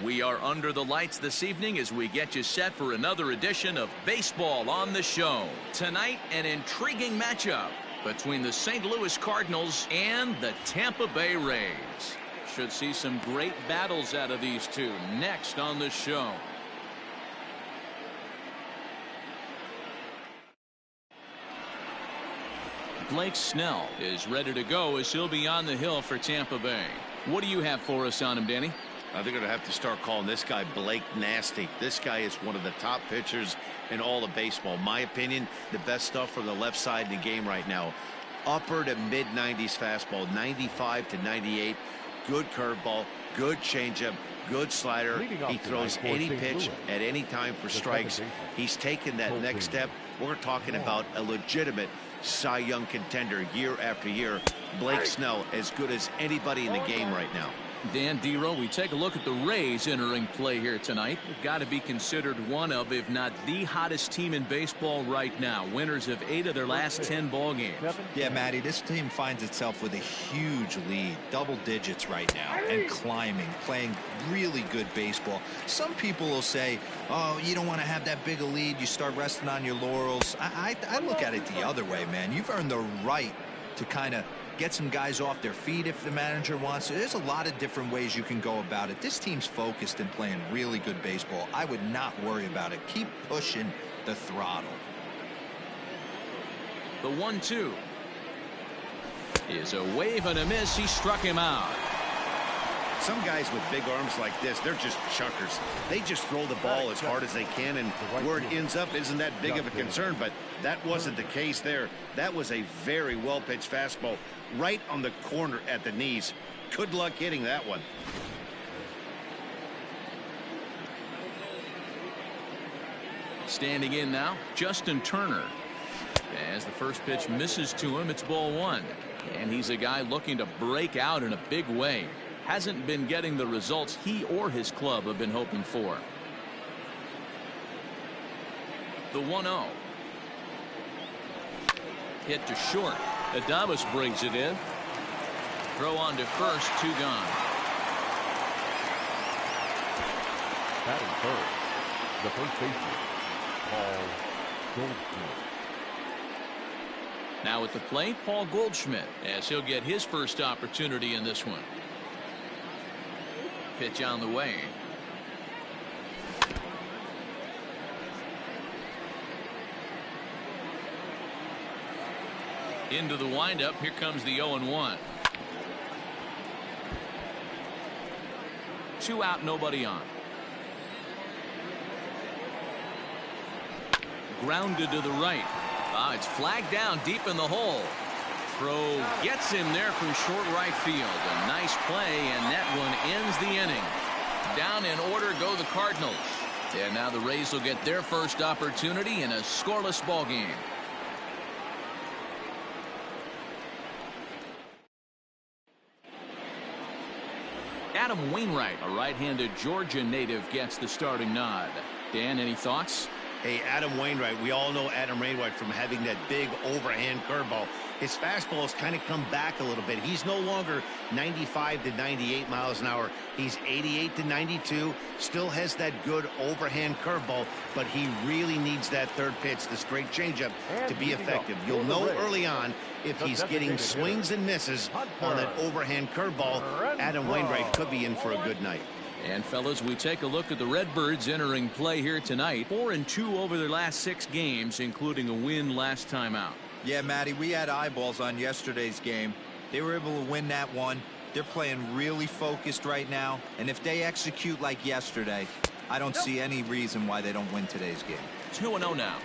We are under the lights this evening as we get you set for another edition of Baseball on the Show. Tonight, an intriguing matchup between the St. Louis Cardinals and the Tampa Bay Rays. Should see some great battles out of these two next on the show. Blake Snell is ready to go as he'll be on the hill for Tampa Bay. What do you have for us on him, Danny? They're going to have to start calling this guy Blake Nasty. This guy is one of the top pitchers in all of baseball. My opinion, the best stuff from the left side of the game right now. Upper to mid-90s fastball, 95 to 98. Good curveball, good changeup, good slider. He throws any pitch at any time for strikes. He's taken that next step. We're talking about a legitimate Cy Young contender year after year. Blake Snell, as good as anybody in the game right now. Dan Dero, we take a look at the Rays entering play here tonight. They've got to be considered one of, if not the hottest team in baseball right now. Winners of 8 of their last 10 ball games. Yeah, Matty, this team finds itself with a huge lead, double digits right now, and climbing, playing really good baseball. Some people will say, oh, you don't want to have that big a lead, you start resting on your laurels. I look at it the other way, man. You've earned the right to kind of get some guys off their feet if the manager wants to. There's a lot of different ways you can go about it. This team's focused and playing really good baseball. I would not worry about it. Keep pushing the throttle. The 1-2 is a wave and a miss. He struck him out. Some guys with big arms like this, they're just chuckers. They just throw the ball as hard as they can, and where it ends up isn't that big of a concern, but that wasn't the case there. That was a very well-pitched fastball right on the corner at the knees. Good luck hitting that one. Standing in now, Justin Turner. As the first pitch misses to him, it's ball 1. And he's a guy looking to break out in a big way. Hasn't been getting the results he or his club have been hoping for. The 1-0. Hit to short. Adames brings it in. Throw on to first, 2 gone. Batting third, the first baseman, Paul Goldschmidt. Now at the plate, Paul Goldschmidt, as he'll get his first opportunity in this one. Pitch on the way. Into the windup. Here comes the 0-1. 2 out, nobody on. Grounded to the right. It's flagged down deep in the hole. Throw gets him there from short right field. A nice play, and that one ends the inning. Down in order go the Cardinals. And now the Rays will get their first opportunity in a scoreless ball game. Adam Wainwright, a right-handed Georgia native, gets the starting nod. Dan, any thoughts? Hey, Adam Wainwright, we all know Adam Wainwright from having that big overhand curveball. His fastball has kind of come back a little bit. He's no longer 95 to 98 miles an hour. He's 88 to 92. Still has that good overhand curveball, but he really needs that third pitch, the straight changeup, to be effective. You'll know early on if he's getting swings and misses on that overhand curveball. Adam Wainwright could be in for a good night. And fellas, we take a look at the Redbirds entering play here tonight. 4-2 over their last 6 games, including a win last time out. Yeah, Matty, we had eyeballs on yesterday's game. They were able to win that one. They're playing really focused right now, and if they execute like yesterday, I don't see any reason why they don't win today's game. 2-0 now.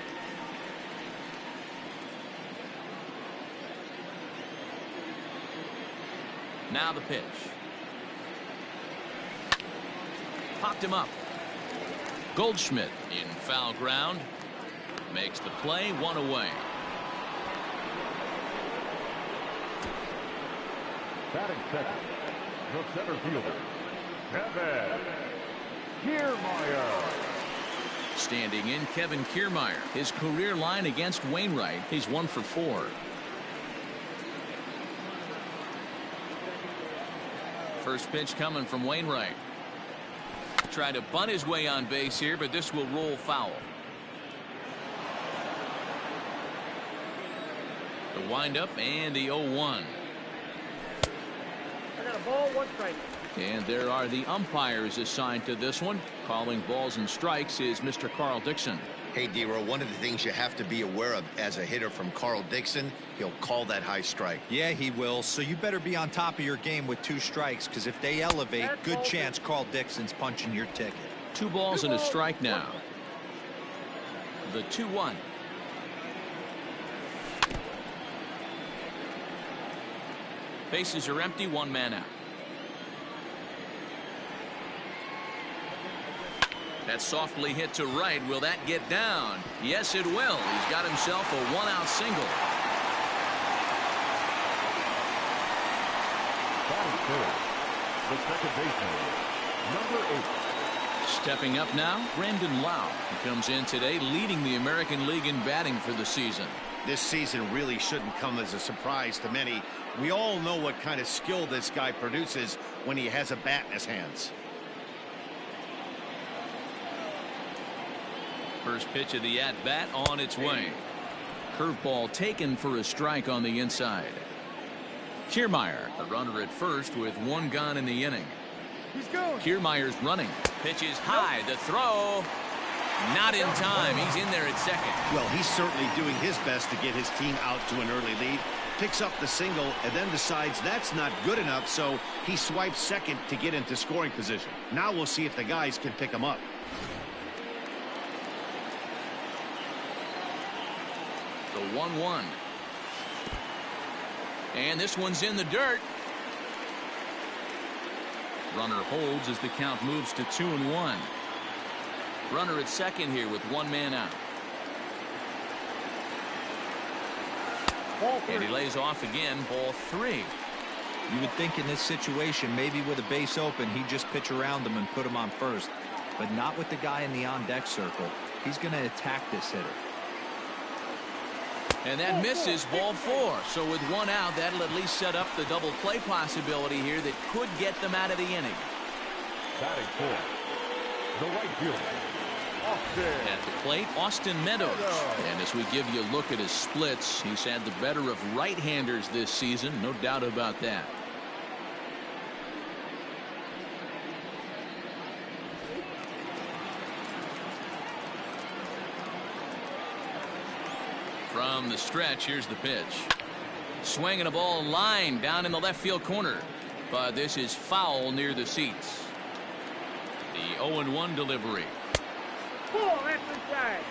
Now the pitch. Popped him up. Goldschmidt in foul ground. Makes the play, 1 away. Batting second, the center fielder, Kevin Kiermaier. Standing in, Kevin Kiermaier. His career line against Wainwright, he's 1 for 4. First pitch coming from Wainwright. Try to bunt his way on base here, but this will roll foul. The windup and the 0-1. I got a ball, 1 strike. And there are the umpires assigned to this one. Calling balls and strikes is Mr. Carl Dixon. Hey, D-Row, one of the things you have to be aware of as a hitter from Carl Dixon, he'll call that high strike. Yeah, he will. So you better be on top of your game with 2 strikes, because if they elevate, good chance Carl Dixon's punching your ticket. 2 balls and a strike now. The 2-1. Bases are empty, 1 man out. That's softly hit to right. Will that get down? Yes, it will. He's got himself a 1-out single. Batting third, the second baseman, number 8. Stepping up now, Brandon Lau. He comes in today leading the American League in batting for the season. This season really shouldn't come as a surprise to many. We all know what kind of skill this guy produces when he has a bat in his hands. First pitch of the at-bat on its way. Curveball taken for a strike on the inside. Kiermaier, the runner at first with 1 gone in the inning. He's going. Kiermaier's running. Pitch is high. The throw. Not in time. He's in there at second. Well, he's certainly doing his best to get his team out to an early lead. Picks up the single and then decides that's not good enough, so he swipes second to get into scoring position. Now we'll see if the guys can pick him up. The 1-1. And this one's in the dirt. Runner holds as the count moves to 2-1. Runner at second here with 1 man out. And he lays off again, ball 3. You would think in this situation, maybe with a base open, he'd just pitch around him and put him on first. But not with the guy in the on-deck circle. He's going to attack this hitter. And that misses, ball 4. So with 1 out, that'll at least set up the double play possibility here that could get them out of the inning. Batting fourth, the right fielder, Austin. At the plate, Austin Meadows. And as we give you a look at his splits, he's had the better of right-handers this season, no doubt about that. From the stretch, here's the pitch. Swinging a ball line down in the left field corner. But this is foul near the seats. The 0-1 delivery. Ball, that's inside.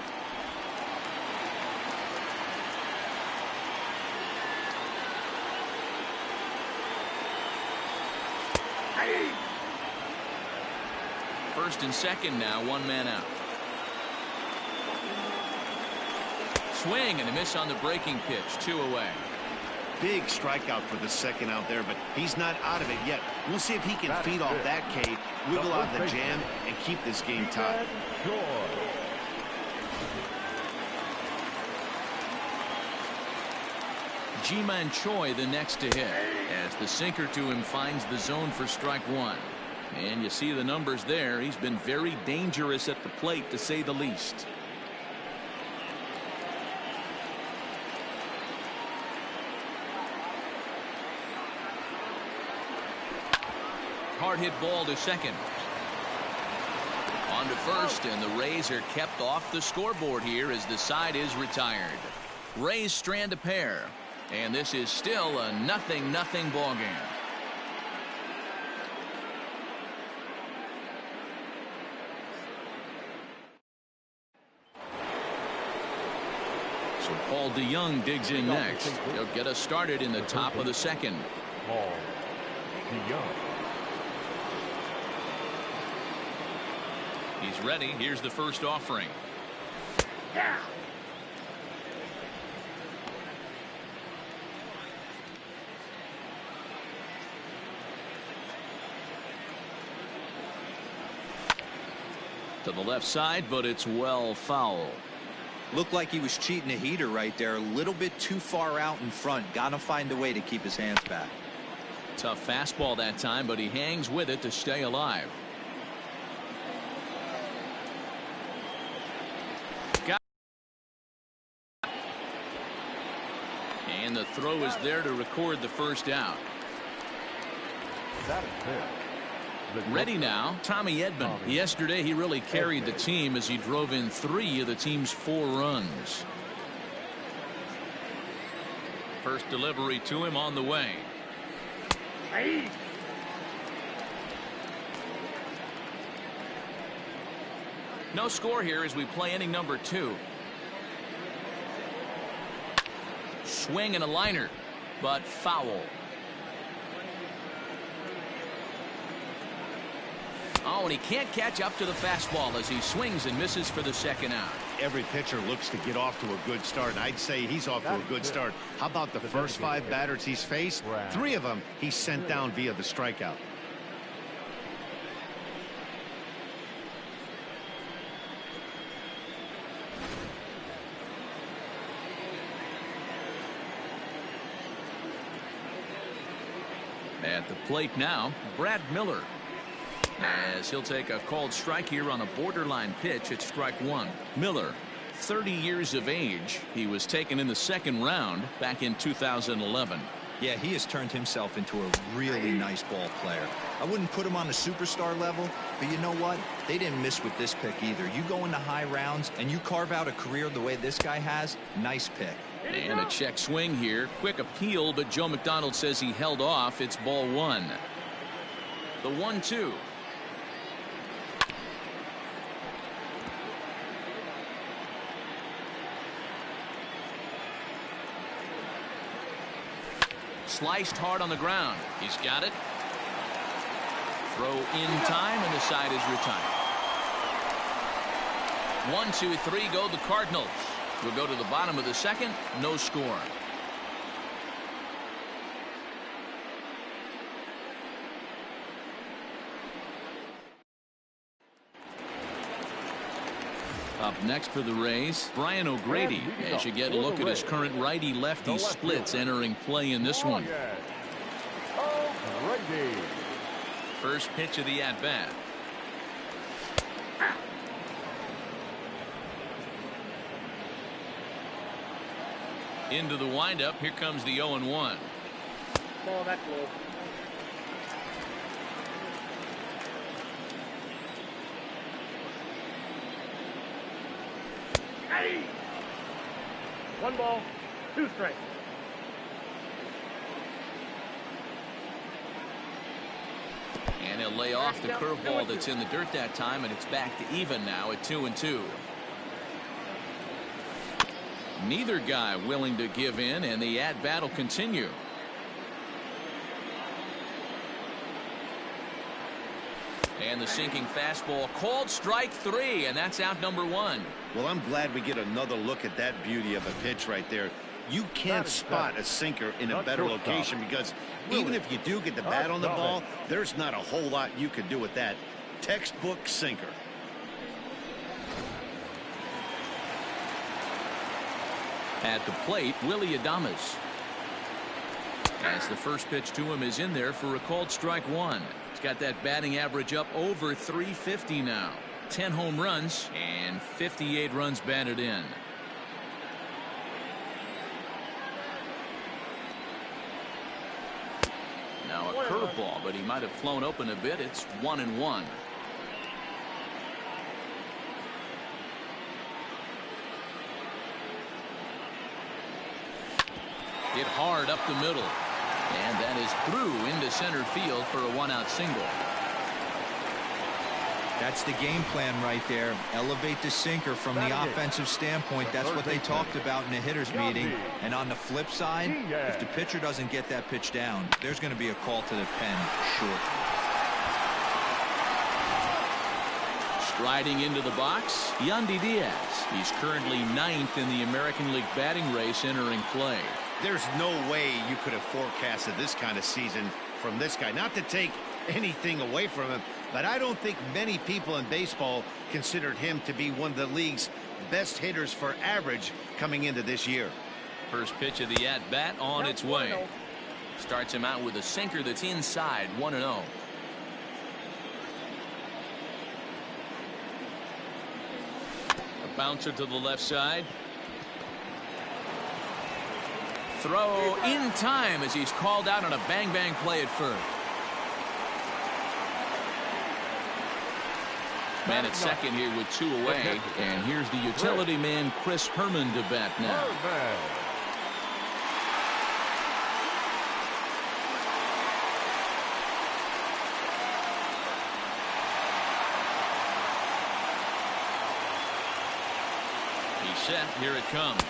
First and second now, 1 man out. Swing and a miss on the breaking pitch, 2 away. Big strikeout for the second out there, but he's not out of it yet. We'll see if he can feed off that K, wiggle out the jam, and keep this game tied. Ji-Man Choi the next to hit as the sinker to him finds the zone for strike 1. And you see the numbers there. He's been very dangerous at the plate, to say the least. Hard hit ball to second. On to first, and the Rays are kept off the scoreboard here as the side is retired. Rays strand a pair, and this is still a 0-0 ball game. So Paul DeYoung digs in next. He'll get us started in the top of the second. Paul DeYoung. He's ready. Here's the first offering. Yeah. To the left side, but it's well foul. Looked like he was cheating a heater right there. A little bit too far out in front. Gotta find a way to keep his hands back. Tough fastball that time, but he hangs with it to stay alive. And the throw is there to record the first out. That is fair. Ready now, Tommy Edman. Yesterday he really carried the team as he drove in 3 of the team's 4 runs. First delivery to him on the way. Hey. No score here as we play inning number 2. Swing and a liner, but foul. Oh, and he can't catch up to the fastball as he swings and misses for the second out. Every pitcher looks to get off to a good start, and I'd say he's off to a good start. How about the first 5 batters he's faced? 3 of them he's sent down via the strikeout. At the plate now, Brad Miller. As he'll take a called strike here on a borderline pitch at strike 1. Miller, 30 years of age. He was taken in the 2nd round back in 2011. Yeah, he has turned himself into a really nice ball player. I wouldn't put him on a superstar level, but you know what? They didn't miss with this pick either. You go into high rounds and you carve out a career the way this guy has, nice pick. And a check swing here. Quick appeal, but Joe McDonald says he held off. It's ball 1. The 1-2. Sliced hard on the ground. He's got it. Throw in time, and the side is retired. 1, 2, 3 go the Cardinals. We'll go to the bottom of the 2nd. No score. Up next for the Rays, Brian O'Grady. As you get a look at his current righty-lefty splits entering play in this one. First pitch of the at-bat. Into the windup. Here comes the 0-1. Ball that low. Hey. 1 ball, 2 strikes. And he'll lay off the curveball that's in the dirt that time, and it's back to even now at 2-2. Neither guy willing to give in, and the at-bat will continue. And the sinking fastball called strike 3, and that's out number 1. Well, I'm glad we get another look at that beauty of a pitch right there. You can't spot a sinker in a better location because even if you do get the bat on the ball, there's not a whole lot you can do with that. Textbook sinker. At the plate, Willie Adames. As the first pitch to him is in there for a called strike 1. He's got that batting average up over 350 now. 10 home runs and 58 runs batted in. Now a curveball, but he might have flown open a bit. It's 1-1. Hit hard up the middle. And that is through into center field for a 1-out single. That's the game plan right there. Elevate the sinker from the offensive standpoint. That's what they talked about in the hitters meeting. And on the flip side, if the pitcher doesn't get that pitch down, there's going to be a call to the pen short. Striding into the box, Yandy Diaz. He's currently 9th in the American League batting race entering play. There's no way you could have forecasted this kind of season from this guy. Not to take anything away from him, but I don't think many people in baseball considered him to be one of the league's best hitters for average coming into this year. First pitch of the at-bat on its way. Starts him out with a sinker that's inside. 1-0. A bouncer to the left side. throw in time as he's called out on a bang-bang play at first. Man at second here with 2 away. And here's the utility man, Chris Herman, to bat now. He's set. Here it comes.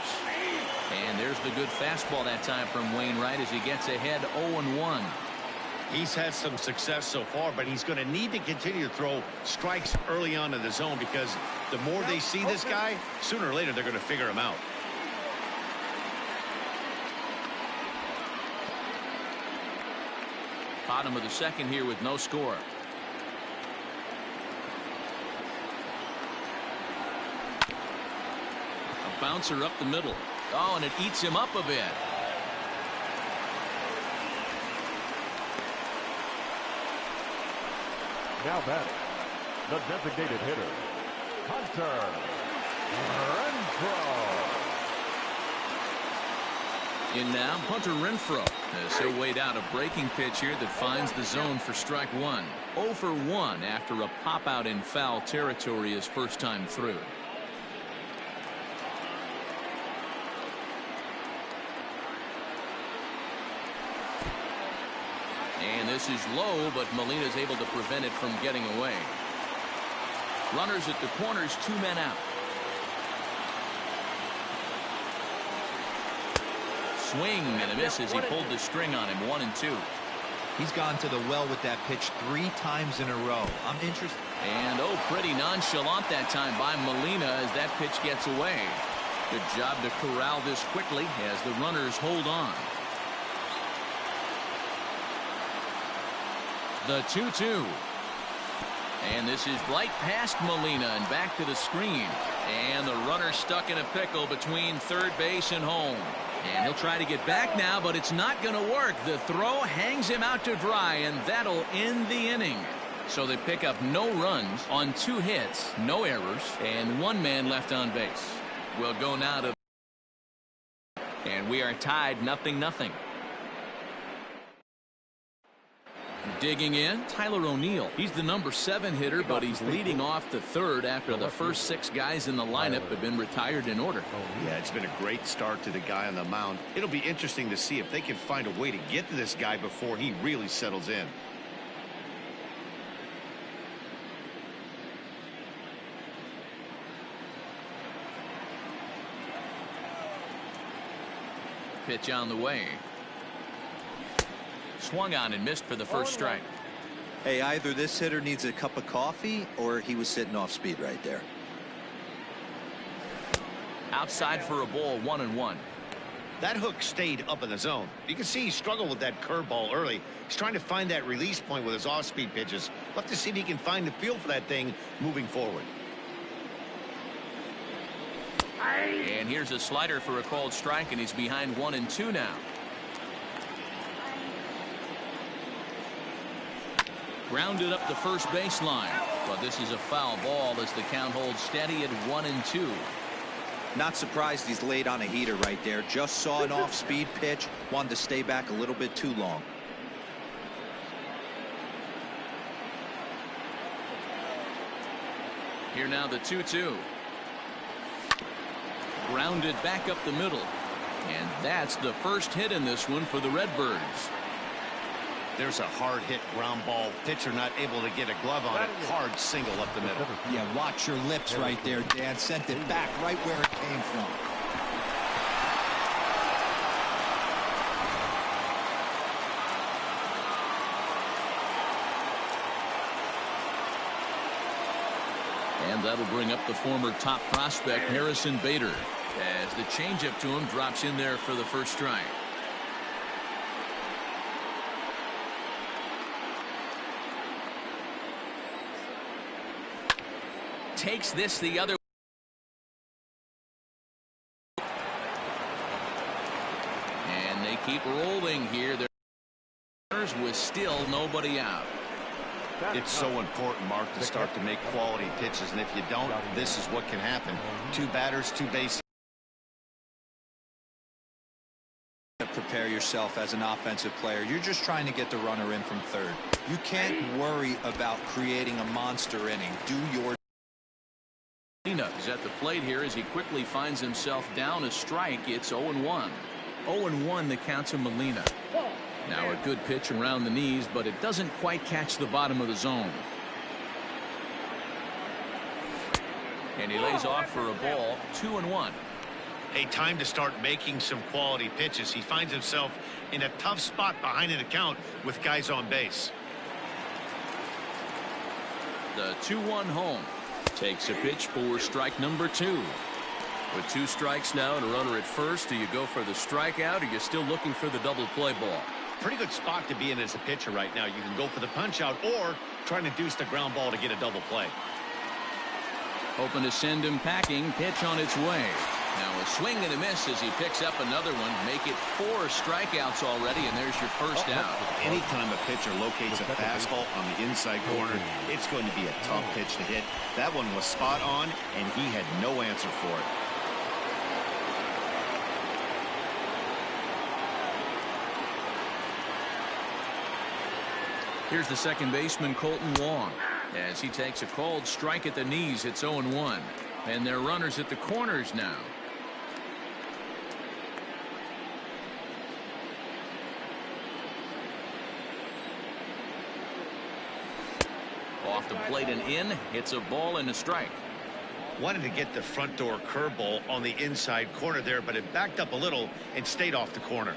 And there's the good fastball that time from Wainwright as he gets ahead 0-1. He's had some success so far, but he's going to need to continue to throw strikes early on in the zone, because the more they see this guy, sooner or later they're going to figure him out. Bottom of the second here with no score. A bouncer up the middle. Oh, and it eats him up a bit. Now batting, the designated hitter, Hunter Renfroe. In now, Hunter Renfroe, as he'll wait out a breaking pitch here that finds the zone for strike 1. 0 for 1 after a pop out in foul territory his first time through. And this is low, but Molina's able to prevent it from getting away. Runners at the corners, 2 men out. Swing and a miss as he pulled the string on him. 1-2. He's gone to the well with that pitch 3 times in a row. I'm interested. And pretty nonchalant that time by Molina as that pitch gets away. Good job to corral this quickly as the runners hold on. The 2-2. And this is right past Molina and back to the screen. And the runner stuck in a pickle between third base and home. And he'll try to get back now, but it's not going to work. The throw hangs him out to dry, and that'll end the inning. So they pick up no runs on 2 hits, no errors, and 1 man left on base. We'll go now to... And we are tied 0-0. Digging in, Tyler O'Neill. He's the number 7 hitter, but he's leading off the 3rd after the first 6 guys in the lineup have been retired in order. Yeah, it's been a great start to the guy on the mound. It'll be interesting to see if they can find a way to get to this guy before he really settles in. Pitch on the way. Swung on and missed for the first strike. Hey, either this hitter needs a cup of coffee or he was sitting off speed right there. Outside for a ball, 1-1. That hook stayed up in the zone. You can see he struggled with that curveball early. He's trying to find that release point with his off-speed pitches. We'll have to see if he can find the feel for that thing moving forward. And here's a slider for a called strike, and he's behind 1-2 now. Grounded up the first baseline, but this is a foul ball as the count holds steady at 1-2. Not surprised he's laid on a heater right there. Just saw an off-speed pitch, wanted to stay back a little bit too long. Here now the 2-2. Grounded back up the middle, and that's the first hit in this one for the Redbirds. There's a hard hit ground ball. Pitcher not able to get a glove on it. Hard single up the middle. Yeah, watch your lips right there, Dan. Sent it back right where it came from. And that'll bring up the former top prospect Harrison Bader as the changeup to him drops in there for the first strike. Takes this the other way. And they keep rolling here. There's with still nobody out. It's so important, Mark, to start to make quality pitches, and if you don't, this is what can happen. 2 batters, 2 bases. prepare yourself as an offensive player. You're just trying to get the runner in from third. You can't worry about creating a monster inning. Do your Is at the plate here as he quickly finds himself down a strike. It's 0-1. 0-1 the count to Molina. Now a good pitch around the knees, but it doesn't quite catch the bottom of the zone. And he lays off for a ball. 2-1. A time to start making some quality pitches. He finds himself in a tough spot behind an account with guys on base. The 2-1 home. Takes a pitch for strike number 2. With 2 strikes now and a runner at first, do you go for the strikeout, or are you still looking for the double play ball? Pretty good spot to be in as a pitcher right now. You can go for the punch out or trying to deuce the ground ball to get a double play. Hoping to send him packing. Pitch on its way. Now a swing and a miss as he picks up another one. Make it 4 strikeouts already, and there's your first out. Anytime a pitcher locates a fastball on the inside corner, it's going to be a tough pitch to hit. That one was spot on, and he had no answer for it. Here's the second baseman, Colton Wong, as he takes a called strike at the knees. It's 0-1. And they're runners at the corners now. Off the plate and in. It's a ball and a strike. Wanted to get the front door curveball on the inside corner there, but it backed up a little and stayed off the corner.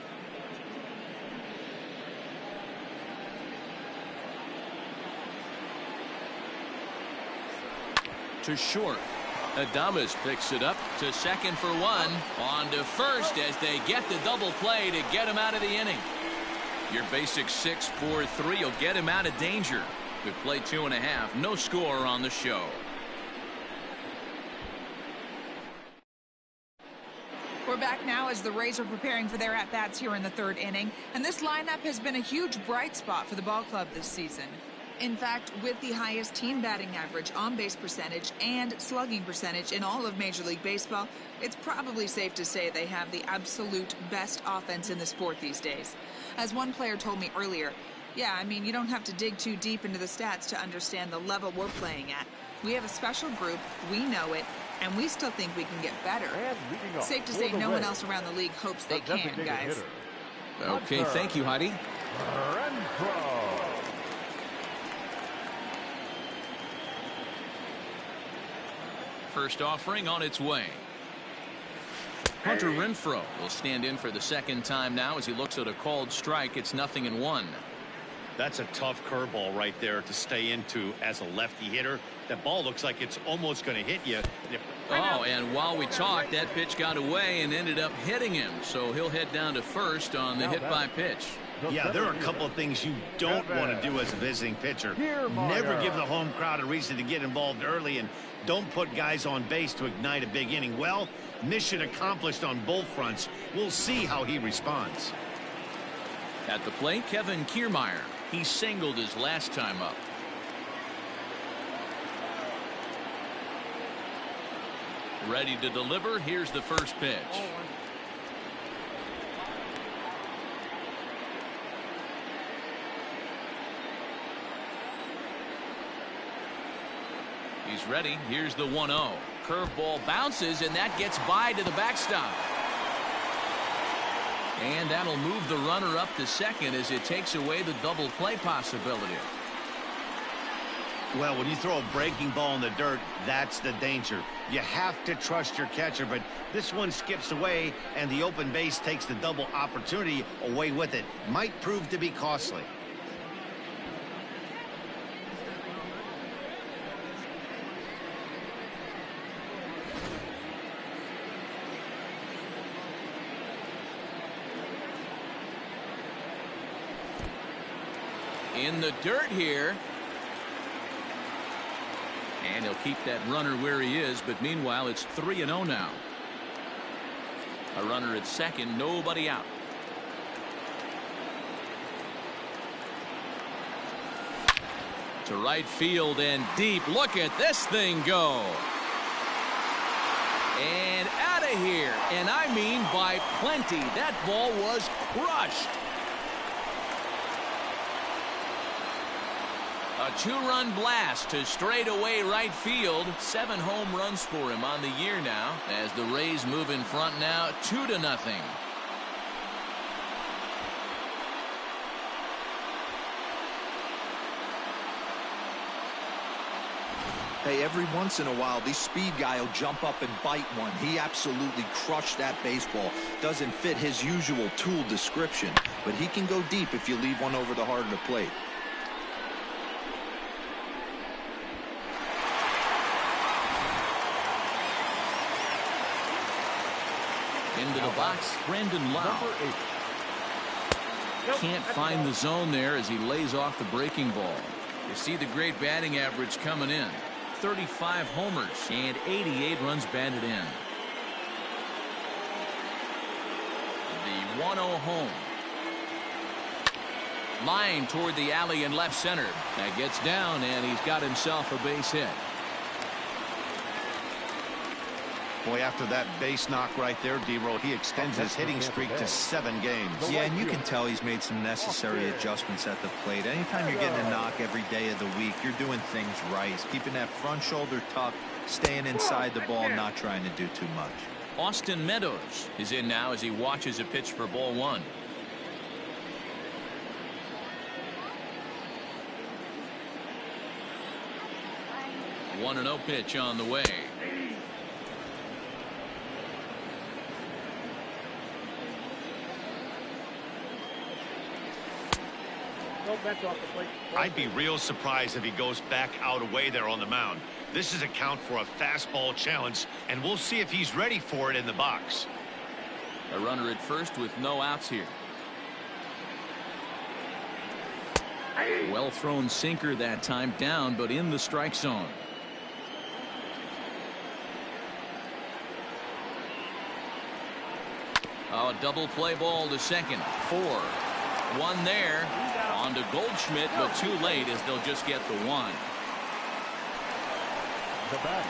To short. Adames picks it up to second for 1. On to first as they get the double play to get him out of the inning. Your basic 6-4-3 will get him out of danger. We've played 2.5. No score on the show. We're back now as the Rays are preparing for their at-bats here in the 3rd inning. And this lineup has been a huge bright spot for the ball club this season. In fact, with the highest team batting average, on-base percentage, and slugging percentage in all of Major League Baseball, it's probably safe to say they have the absolute best offense in the sport these days. As one player told me earlier, yeah, I mean, you don't have to dig too deep into the stats to understand the level we're playing at. We have a special group, we know it, and we still think we can get better. Safe to say no one else around the league hopes they can, guys. Okay, thank you, Heidi. First offering on its way. Hunter Renfroe will stand in for the second time now as he looks at a called strike. It's 0-1. That's a tough curveball right there to stay into as a lefty hitter. That ball looks like it's almost going to hit you. Oh, and while we talked, that pitch got away and ended up hitting him. So he'll head down to first on the hit by pitch. Yeah, there are a couple of things you don't want to do as a visiting pitcher. Never give the home crowd a reason to get involved early, and don't put guys on base to ignite a big inning. Well, mission accomplished on both fronts. We'll see how he responds. At the plate, Kevin Kiermaier. He singled his last time up. Ready to deliver. Here's the first pitch. He's ready. Here's the 1-0. Curveball bounces, and that gets by to the backstop. And that'll move the runner up to second as it takes away the double play possibility. Well, when you throw a breaking ball in the dirt, that's the danger. You have to trust your catcher, but this one skips away, and the open base takes the double opportunity away with it. Might prove to be costly. In the dirt here. And he'll keep that runner where he is, but meanwhile it's 3-0 now. A runner at second, nobody out. To right field and deep. Look at this thing go. And out of of here. And I mean by plenty. That ball was crushed. A two-run blast to straightaway right field. 7 home runs for him on the year now, as the Rays move in front now 2-0. Hey, every once in a while, this speed guy will jump up and bite one. He absolutely crushed that baseball. Doesn't fit his usual tool description, but he can go deep if you leave one over the heart of the plate. Into the box, Brandon Lau. Can't find the zone there as he lays off the breaking ball. You see the great batting average coming in. 35 homers and 88 runs batted in. The 1-0 home. Line toward the alley in left center. That gets down, and he's got himself a base hit. Boy, after that base knock right there, D-Roll, he extends his hitting streak to 7 games. Yeah, and you can tell he's made some necessary adjustments at the plate. Anytime you're getting a knock every day of the week, you're doing things right. He's keeping that front shoulder tucked, staying inside the ball, not trying to do too much. Austin Meadows is in now as he watches a pitch for ball 1. One 1-0 pitch on the way. I'd be real surprised if he goes back out away there on the mound. This is a count for a fastball challenge, and we'll see if he's ready for it in the box. A runner at first with no outs here. Well thrown sinker that time, down but in the strike zone. Oh, double play ball to second. 4. 1 there. On to Goldschmidt, but too late as they'll just get the 1.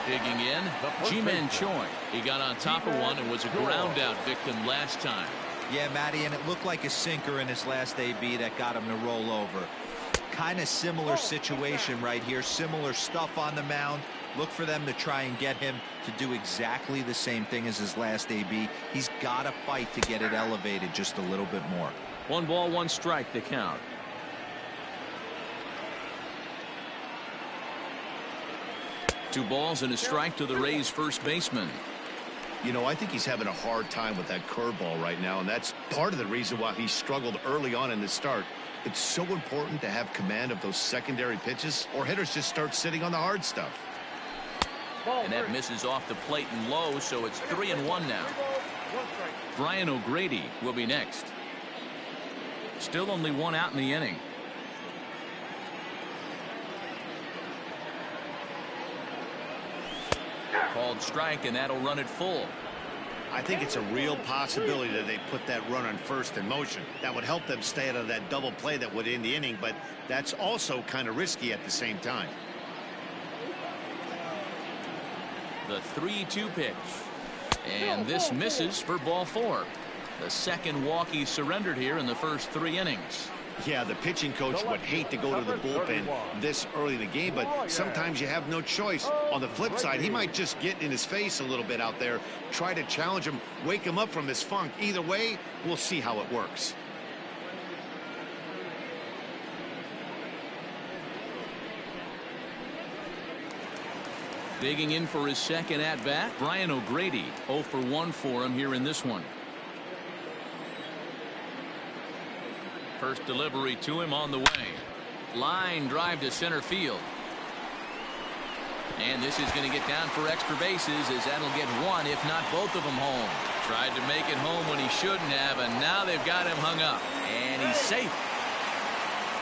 Digging in, Ji-Man Choi. He got on top of one and was a ground out victim last time. Yeah, Matty, and it looked like a sinker in his last AB that got him to roll over. Kind of similar situation right here. Similar stuff on the mound. Look for them to try and get him to do exactly the same thing as his last AB. He's got to fight to get it elevated just a little bit more. 1 ball, 1 strike to count. Two balls and a strike to the Rays first baseman. You know, I think he's having a hard time with that curveball right now, and that's part of the reason why he struggled early on in the start. It's so important to have command of those secondary pitches, or hitters just start sitting on the hard stuff. And that misses off the plate and low, so it's 3-1 now. Brian O'Grady will be next. Still only 1 out in the inning. Called strike, and that'll run it full. I think it's a real possibility that they put that run on first in motion. That would help them stay out of that double play that would end the inning, but that's also kind of risky at the same time. The 3-2 pitch. And this misses for ball 4. The second walk he surrendered here in the first 3 innings. Yeah, the pitching coach would hate to go to the bullpen this early in the game, but sometimes you have no choice. On the flip side, he might just get in his face a little bit out there, try to challenge him, wake him up from his funk. Either way, we'll see how it works. Digging in for his second at-bat, Brian O'Grady. 0 for 1 for him here in this one. First delivery to him on the way. Line drive to center field. And this is going to get down for extra bases, as that'll get 1, if not both of them, home. Tried to make it home when he shouldn't have, and now they've got him hung up. And he's safe.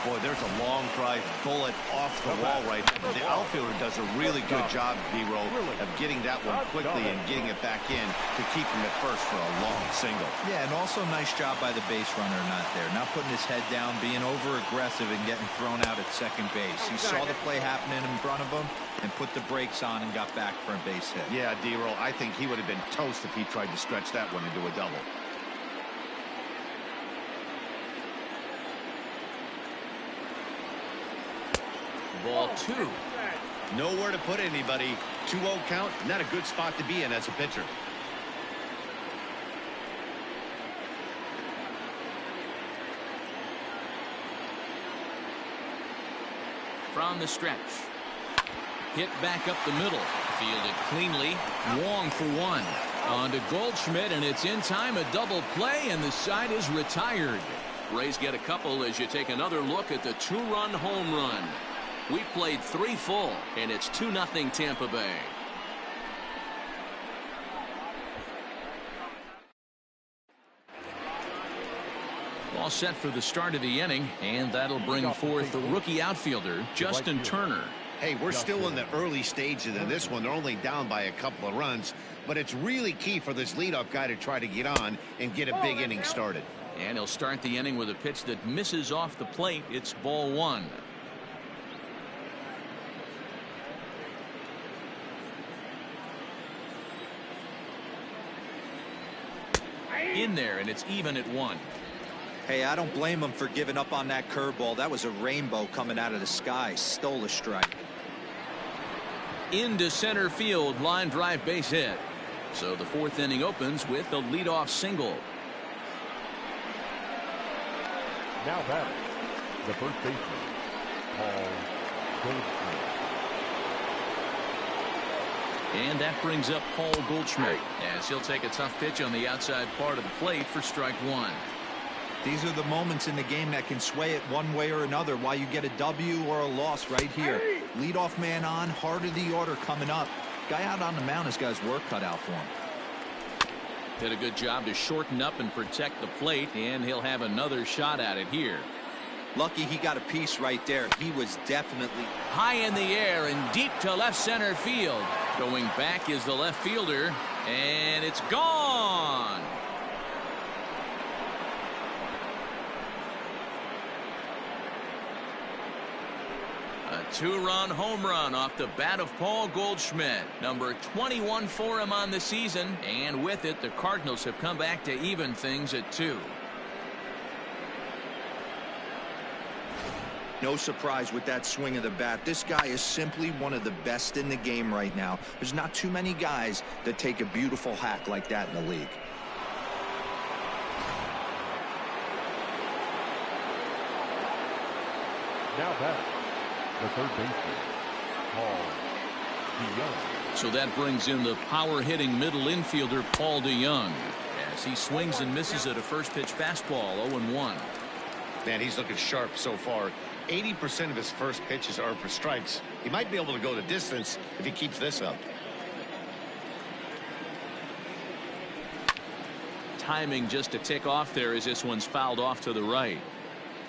Boy, there's a long drive bullet off the wall right there. The outfielder does a really good job, D-Roll, of getting that one quickly and getting it back in to keep him at first for a long single. Yeah, and also nice job by the base runner not there. Not putting his head down, being over-aggressive and getting thrown out at second base. He saw the play happening in front of him and put the brakes on and got back for a base hit. Yeah, D-Roll, I think he would have been toast if he tried to stretch that one into a double. Ball 2. Nowhere to put anybody. 2-0 count, not a good spot to be in as a pitcher. From the stretch. Hit back up the middle. Fielded cleanly. Wong for 1. On to Goldschmidt, and it's in time. A double play, and the side is retired. Rays get a couple as you take another look at the 2-run home run. We played 3 full, and it's 2-0 Tampa Bay. All set for the start of the inning, and that'll bring forth the rookie outfielder, Justin Turner. Hey, we're still in the early stages of this one. They're only down by a couple of runs, but it's really key for this leadoff guy to try to get on and get a big inning started. And he'll start the inning with a pitch that misses off the plate. It's ball 1. In there, and it's even at 1. Hey, I don't blame him for giving up on that curveball. That was a rainbow coming out of the sky. Stole a strike. Into center field, line drive base hit. So the 4th inning opens with a leadoff single. Now batting, the first baseman, Paul Goldschmidt. And that brings up Paul Goldschmidt as he'll take a tough pitch on the outside part of the plate for strike 1. These are the moments in the game that can sway it one way or another, why you get a W or a loss right here. Leadoff man on, heart of the order coming up. Guy out on the mound has got his work cut out for him. Did a good job to shorten up and protect the plate, and he'll have another shot at it here. Lucky he got a piece right there. He was definitely high in the air and deep to left center field. Going back is the left fielder, and it's gone. A 2-run home run off the bat of Paul Goldschmidt. Number 21 for him on the season, and with it, the Cardinals have come back to even things at 2. no surprise with that swing of the bat. This guy is simply one of the best in the game right now. There's not too many guys that take a beautiful hack like that in the league. Now back, the third baseman, Paul DeYoung. So that brings in the power-hitting middle infielder Paul DeYoung as he swings and misses at a first-pitch fastball. 0-1. Man, he's looking sharp so far. 80% of his first pitches are for strikes. He might be able to go the distance if he keeps this up. Timing just a tick off there as this one's fouled off to the right.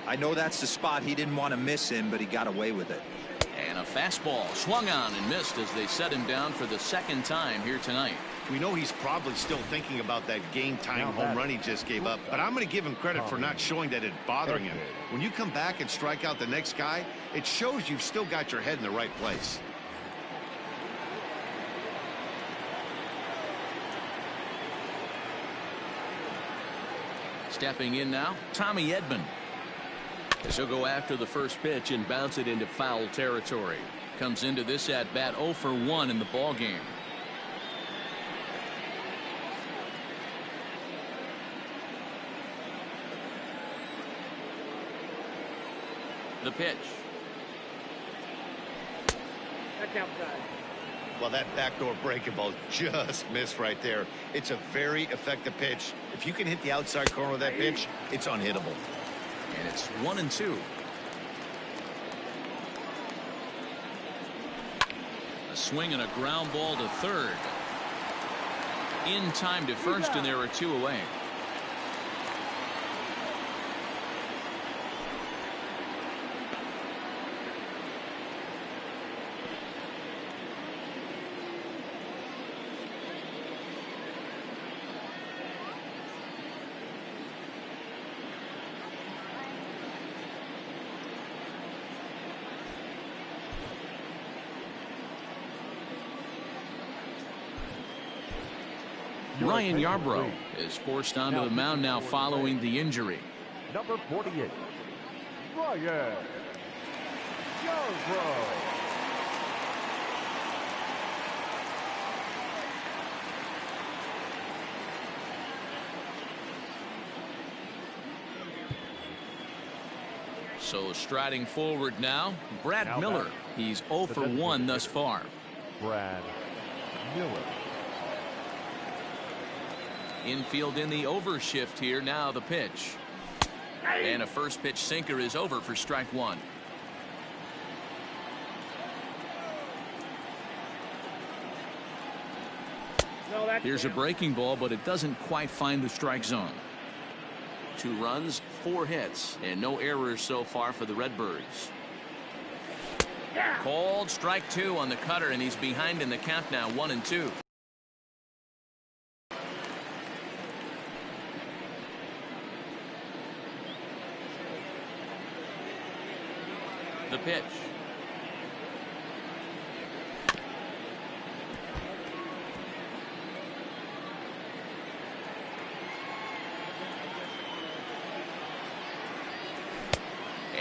I know that's the spot. He didn't want to miss him, but he got away with it. And a fastball swung on and missed as they set him down for the second time here tonight. We know he's probably still thinking about that game-time home run he just gave up, but I'm going to give him credit for not showing that it's bothering him. When you come back and strike out the next guy, it shows you've still got your head in the right place. Stepping in now, Tommy Edman. As he'll go after the first pitch and bounce it into foul territory. Comes into this at bat 0 for 1 in the ball game. The pitch. That's outside. Well, that backdoor breaking ball just missed right there. It's a very effective pitch. If you can hit the outside corner of that pitch, it's unhittable. And it's 1-2. A swing and a ground ball to third. In time to first, and there are 2 away. Ryan Yarbrough is forced onto the mound now following the injury. Number 48, Ryan Yarbrough. So striding forward now, Brad Miller. He's 0 for 1 thus far. Brad Miller. Infield in the overshift here. Now the pitch. And a first pitch sinker is over for strike one. Here's a breaking ball, but it doesn't quite find the strike zone. 2 runs, 4 hits, and no errors so far for the Redbirds. Called strike 2 on the cutter, and he's behind in the count now, 1-2. The pitch.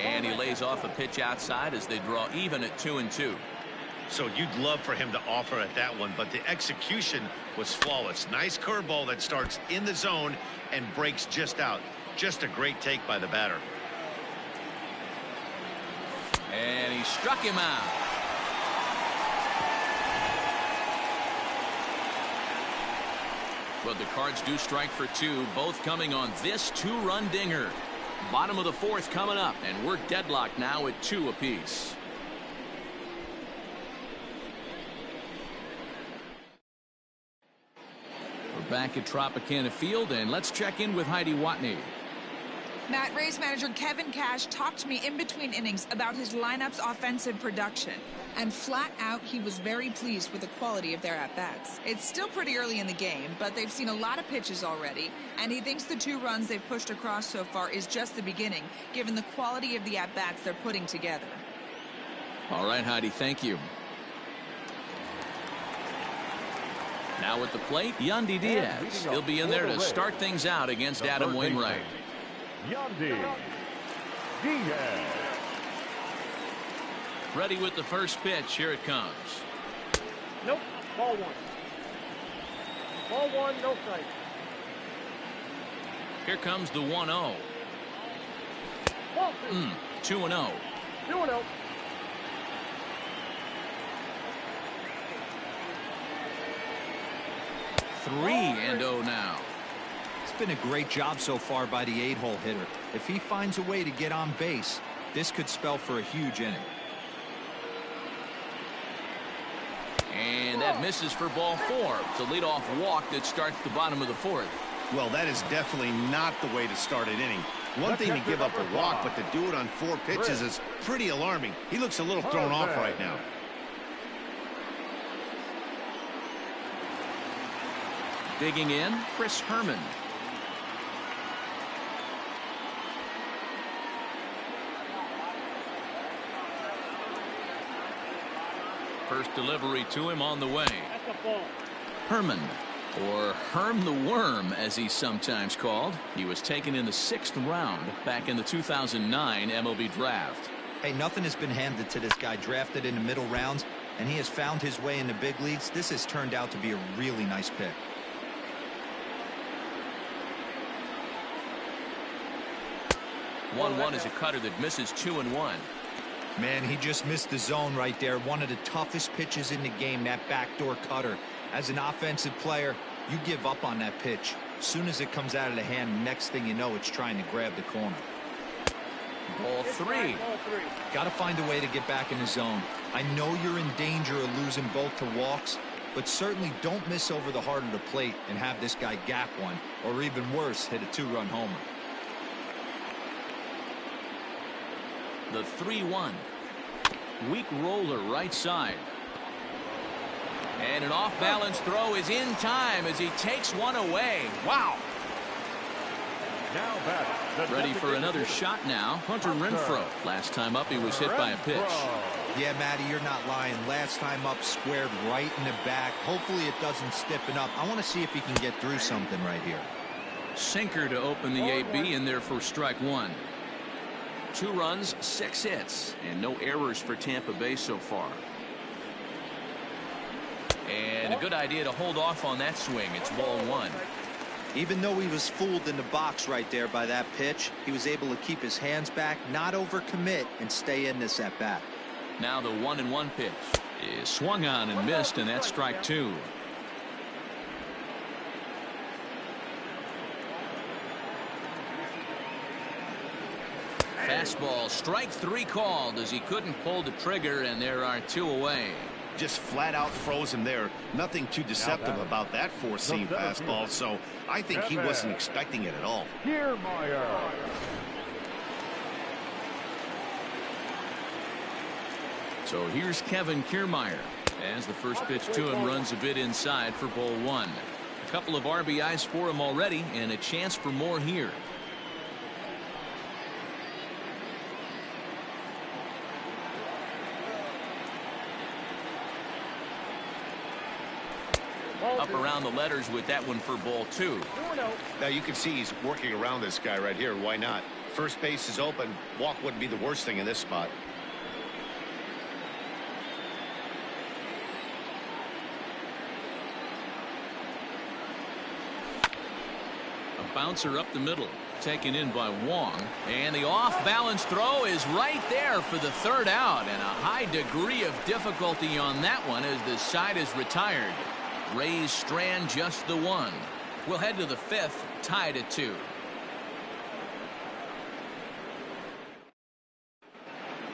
And he lays off a pitch outside as they draw even at 2-2. So you'd love for him to offer at that one, but the execution was flawless. Nice curveball that starts in the zone and breaks just out. Just a great take by the batter. And he struck him out. But the Cards do strike for 2, both coming on this 2-run dinger. Bottom of the 4th coming up, and we're deadlocked now at 2 apiece. We're back at Tropicana Field, and let's check in with Heidi Watney. Matt, Rays manager Kevin Cash talked to me in between innings about his lineup's offensive production. And flat out, he was very pleased with the quality of their at-bats. It's still pretty early in the game, but they've seen a lot of pitches already. And he thinks the 2 runs they've pushed across so far is just the beginning, given the quality of the at-bats they're putting together. All right, Heidi, thank you. Now at the plate, Yandy Diaz. He'll be in there to start things out against Adam Wainwright. Yandy Diaz. Ready with the first pitch. Here it comes. Nope. Ball 1. Ball 1, no strike. Here comes the 1-0. Ball 2. 2-0. 2-0. Three and 0 now. It's been a great job so far by the 8-hole hitter. If he finds a way to get on base, this could spell for a huge inning. And that misses for ball 4. It's a leadoff walk that starts the bottom of the 4th. Well, that is definitely not the way to start an inning. One thing to give up a walk, but to do it on 4 pitches is pretty alarming. He looks a little thrown off right now. Digging in, Chris Herman. First delivery to him on the way. That's a ball. Herman, or Herm the Worm as he's sometimes called. He was taken in the 6th round back in the 2009 MLB draft. Hey, nothing has been handed to this guy. Drafted in the middle rounds, and he has found his way in the big leagues. This has turned out to be a really nice pick. One is a cutter that misses 2-1. Man, he just missed the zone right there. One of the toughest pitches in the game, that backdoor cutter. As an offensive player, you give up on that pitch. As soon as it comes out of the hand, next thing you know, it's trying to grab the corner. Ball 3. Got to find a way to get back in the zone. I know you're in danger of losing both to walks, but certainly don't miss over the heart of the plate and have this guy gap one, or even worse, hit a 2-run homer. The 3-1. Weak roller right side. And an off-balance throw is in time as he takes one away. Wow. Now batting. Ready for another shot now. Hunter Renfroe. Last time up he was hit by a pitch. Yeah, Matty, you're not lying. Last time up, squared right in the back. Hopefully it doesn't stiffen up. I want to see if he can get through something right here. Sinker to open the AB, in there for strike one. 2 runs, 6 hits, and no errors for Tampa Bay so far. And a good idea to hold off on that swing. It's ball 1. Even though he was fooled in the box right there by that pitch, he was able to keep his hands back, not overcommit, and stay in this at bat. Now the 1-1 pitch is swung on and missed, and that's strike 2. Fastball, strike 3 called as he couldn't pull the trigger, and there are 2 away. Just flat out froze him there. Nothing too deceptive about that 4-seam fastball, so I think he wasn't expecting it at all. Kiermaier. So here's Kevin Kiermaier as the first pitch to him runs a bit inside for ball 1. A couple of RBIs for him already, and a chance for more here. Up around the letters with that one for ball 2. Now you can see he's working around this guy right here. Why not? First base is open. Walk wouldn't be the worst thing in this spot. A bouncer up the middle, taken in by Wong, and the off-balance throw is right there for the 3rd out, and a high degree of difficulty on that one as the side is retired. Rays strand just the 1. We'll head to the 5th, tied at 2.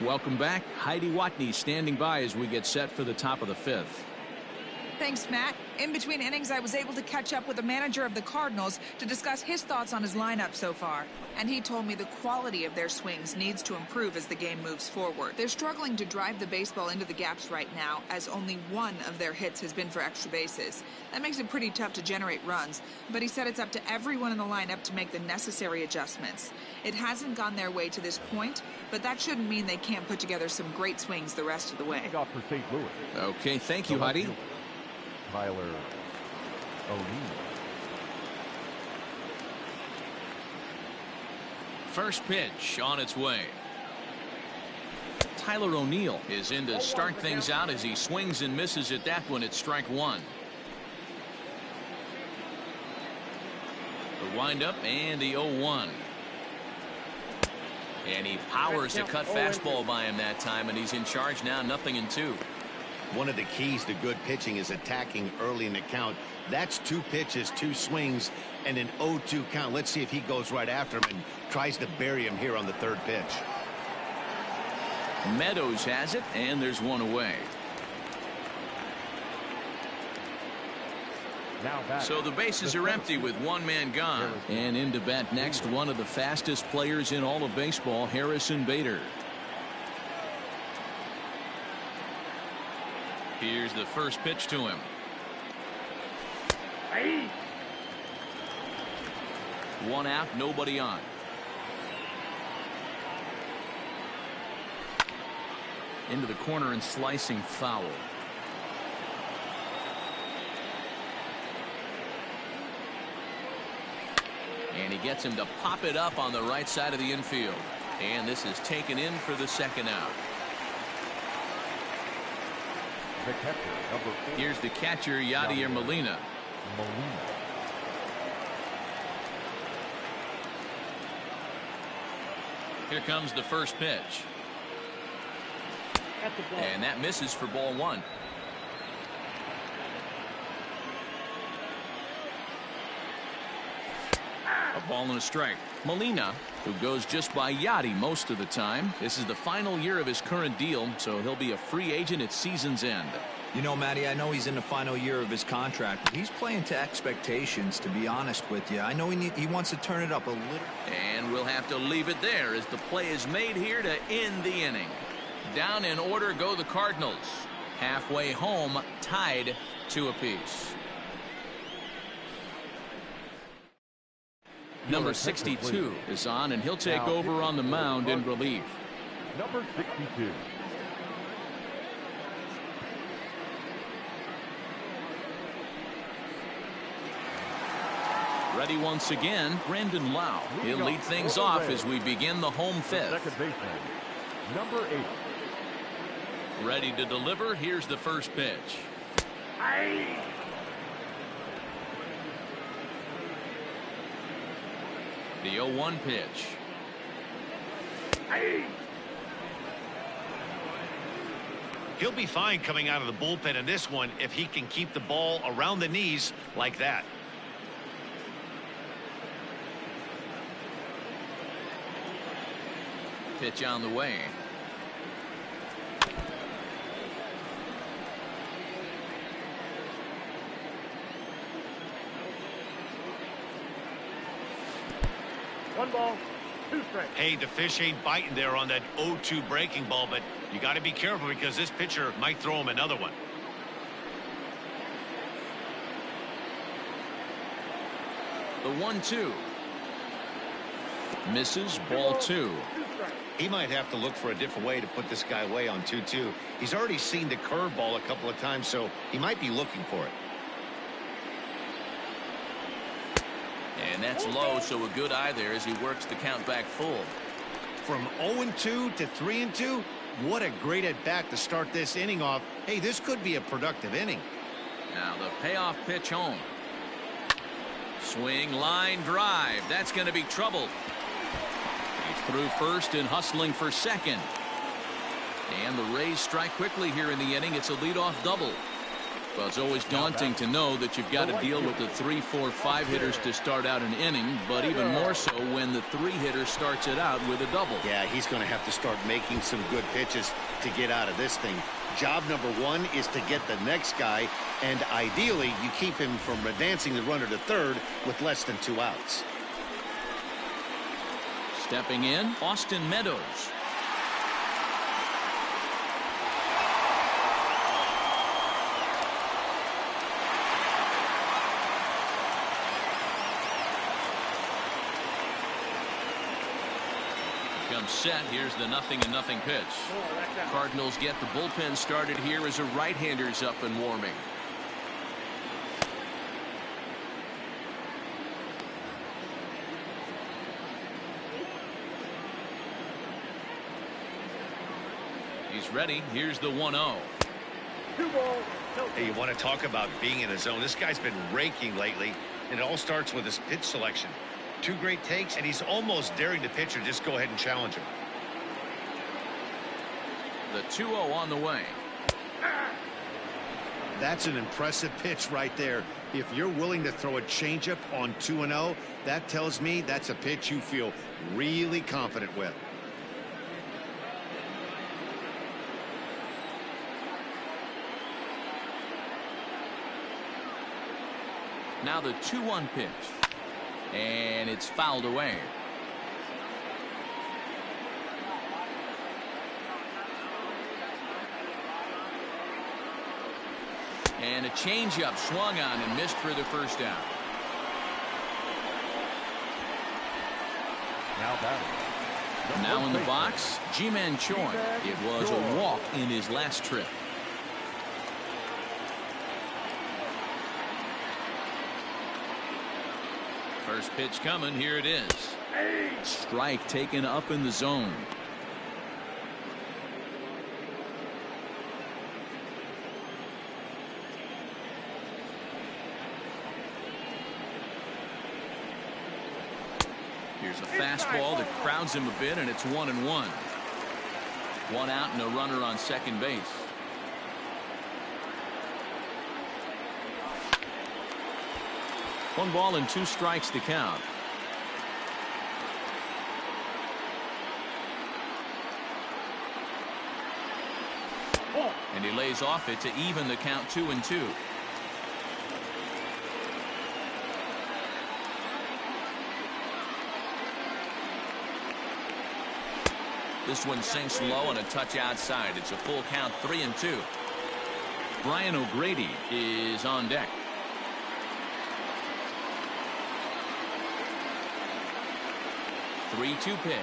Welcome back. Heidi Watney standing by as we get set for the top of the 5th. Thanks, Matt. In between innings, I was able to catch up with the manager of the Cardinals to discuss his thoughts on his lineup so far. And he told me the quality of their swings needs to improve as the game moves forward. They're struggling to drive the baseball into the gaps right now, as only 1 of their hits has been for extra bases. That makes it pretty tough to generate runs, but he said it's up to everyone in the lineup to make the necessary adjustments. It hasn't gone their way to this point, but that shouldn't mean they can't put together some great swings the rest of the way. Off for St. Louis. Okay, thank you, Heidi. Tyler O'Neill. First pitch on its way. Tyler O'Neill is in to start things out as he swings and misses at that one at strike 1. The windup and the 0-1. And he powers a cut fastball by him that time, and he's in charge now, 0-2. One of the keys to good pitching is attacking early in the count. That's 2 pitches, 2 swings, and an 0-2 count. Let's see if he goes right after him and tries to bury him here on the 3rd pitch. Meadows has it, and there's 1 away. So the bases are empty with 1 man gone. And in to bat next, one of the fastest players in all of baseball, Harrison Bader. Here's the first pitch to him. 1 out, nobody on. Into the corner and slicing foul. And he gets him to pop it up on the right side of the infield. And this is taken in for the 2nd out. The catcher, number 4. Here's the catcher, Yadier Molina. Here comes the first pitch. And that misses for ball 1. A ball and a strike. Molina, who goes just by Yadi most of the time. This is the final year of his current deal, so he'll be a free agent at season's end. You know, Matty, I know he's in the final year of his contract, but he's playing to expectations, to be honest with you. I know he wants to turn it up a little. And we'll have to leave it there as the play is made here to end the inning. Down in order go the Cardinals. Halfway home, tied 2 apiece. Number 62 is on, and he'll take over on the mound in relief. Number 62. Ready once again, Brandon Lau. He'll lead things off as we begin the home fifth. Second baseman, number 8. Ready to deliver. Here's the first pitch. The 0-1 pitch. He'll be fine coming out of the bullpen in this one if he can keep the ball around the knees like that. Pitch on the way. One ball, 2 strikes. Hey, the fish ain't biting there on that 0-2 breaking ball, but you got to be careful because this pitcher might throw him another one. The 1-2. Misses, ball 2. He might have to look for a different way to put this guy away on 2-2. He's already seen the curveball a couple of times, so he might be looking for it. And that's low, so a good eye there as he works the count back full. From 0-2 to 3-2, what a great at-bat to start this inning off. Hey, this could be a productive inning. Now the payoff pitch home. Swing, line drive. That's going to be trouble. He's through first and hustling for second. And the Rays strike quickly here in the inning. It's a leadoff double. Well, it's always daunting to know that you've got to deal with the 3, 4, 5 hitters to start out an inning, but even more so when the 3 hitter starts it out with a double. Yeah, he's going to have to start making some good pitches to get out of this thing. Job number 1 is to get the next guy, and ideally you keep him from advancing the runner to third with less than 2 outs. Stepping in, Austin Meadows. Comes set. Here's the 0-0 pitch. Cardinals get the bullpen started here as a right-hander's up and warming. He's ready. Here's the 1-0. 2 balls, no. Hey, you want to talk about being in a zone? This guy's been raking lately, and it all starts with his pitch selection. 2 great takes, and he's almost daring the pitcher just go ahead and challenge him. The 2-0 on the way. That's an impressive pitch right there. If you're willing to throw a changeup on 2-0, that tells me that's a pitch you feel really confident with. Now the 2-1 pitch. And it's fouled away. And a changeup swung on and missed for the first out. Now in the box, Ji-Man Choi. It was a walk in his last trip. First pitch coming. Here it is. Strike taken up in the zone. Here's a fastball that crowds him a bit, and it's 1-1. 1 out and a runner on second base. One ball and 2 strikes to count. And he lays off it to even the count 2-2. This one sinks low and a touch outside. It's a full count, 3-2. Brian O'Grady is on deck. The 3-2 pitch.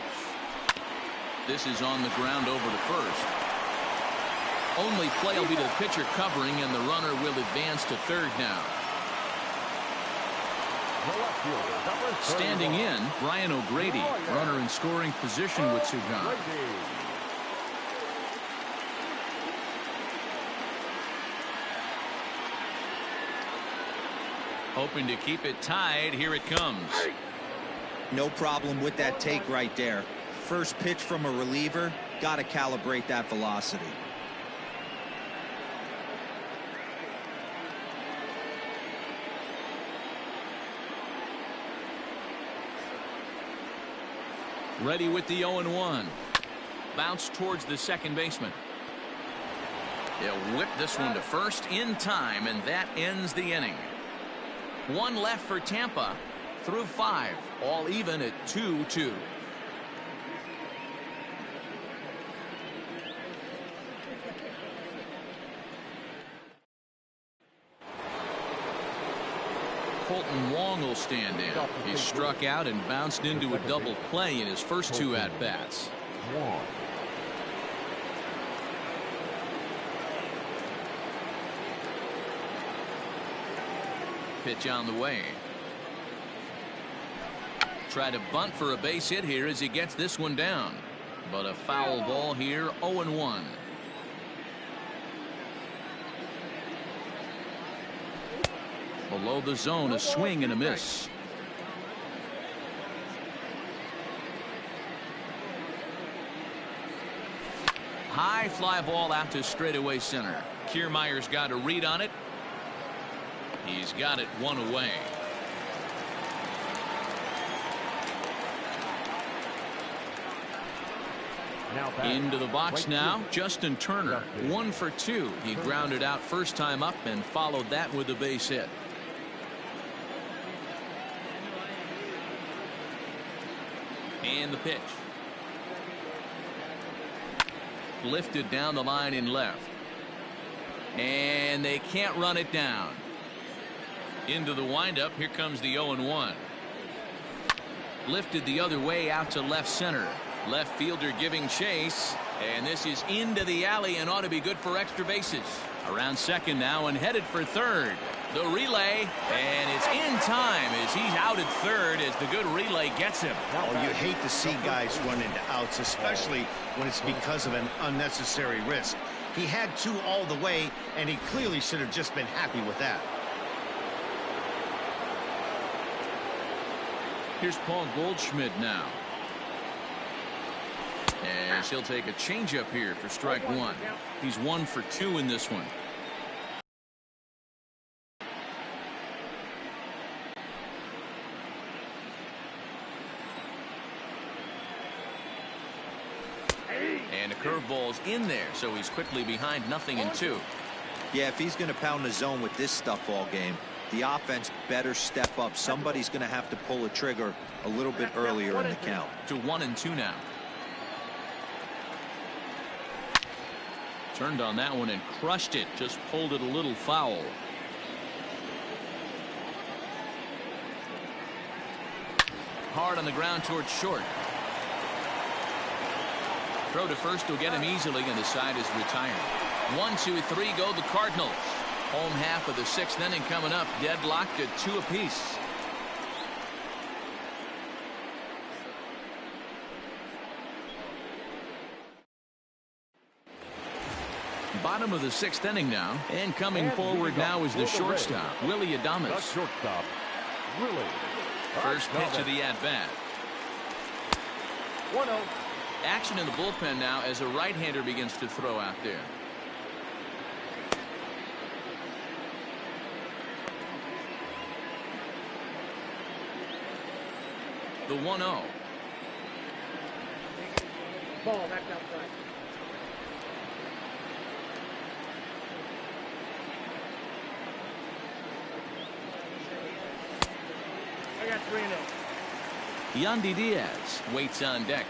This is on the ground over to first. Only play will be to the pitcher covering, and the runner will advance to third now. The left fielder, number 31. Standing in, Brian O'Grady, runner in scoring position with two gone. Hoping to keep it tied. Here it comes. No problem with that take right there. First pitch from a reliever, got to calibrate that velocity. Ready with the 0-1. Bounce towards the second baseman. They'll whip this one to first in time, and that ends the inning. One left for Tampa through 5, all even at 2-2. Colton Wong will stand in. He struck out and bounced into a double play in his first 2 at-bats. Pitch on the way. Try to bunt for a base hit here as he gets this one down. But a foul ball here, 0-1. Below the zone, a swing and a miss. High fly ball out to straightaway center. Kiermaier's got a read on it. He's got it one away. Into the box now, Justin Turner. 1 for 2. He grounded out first time up and followed that with a base hit. And the pitch. Lifted down the line in left. And they can't run it down. Into the windup. Here comes the 0-1. Lifted the other way out to left center. Left fielder giving chase. And this is into the alley and ought to be good for extra bases. Around second now and headed for third. The relay, and it's in time as he's out at third as the good relay gets him. Oh, you hate to see guys run into outs, especially when it's because of an unnecessary risk. He had 2 all the way, and he clearly should have just been happy with that. Here's Paul Goldschmidt now. As he'll take a changeup here for strike 1. He's 1 for 2 in this one. And a curveball's in there, so he's quickly behind 0-2. Yeah, if he's going to pound the zone with this stuff all game, the offense better step up. Somebody's going to have to pull a trigger a little bit earlier in the count. To 1-2 now. Turned on that one and crushed it. Just pulled it a little foul. Hard on the ground towards short. Throw to first will get him easily, and the side is retired. 1, 2, 3 go the Cardinals. Home half of the 6th inning coming up. Deadlocked at 2 apiece. Bottom of the 6th inning now, and coming forward now is the shortstop, Willie Adames. First pitch of the at-bat. 1-0. Action in the bullpen now as a right-hander begins to throw out there. The 1-0. Ball back outside. I got 3-0. Yandy Diaz waits on deck.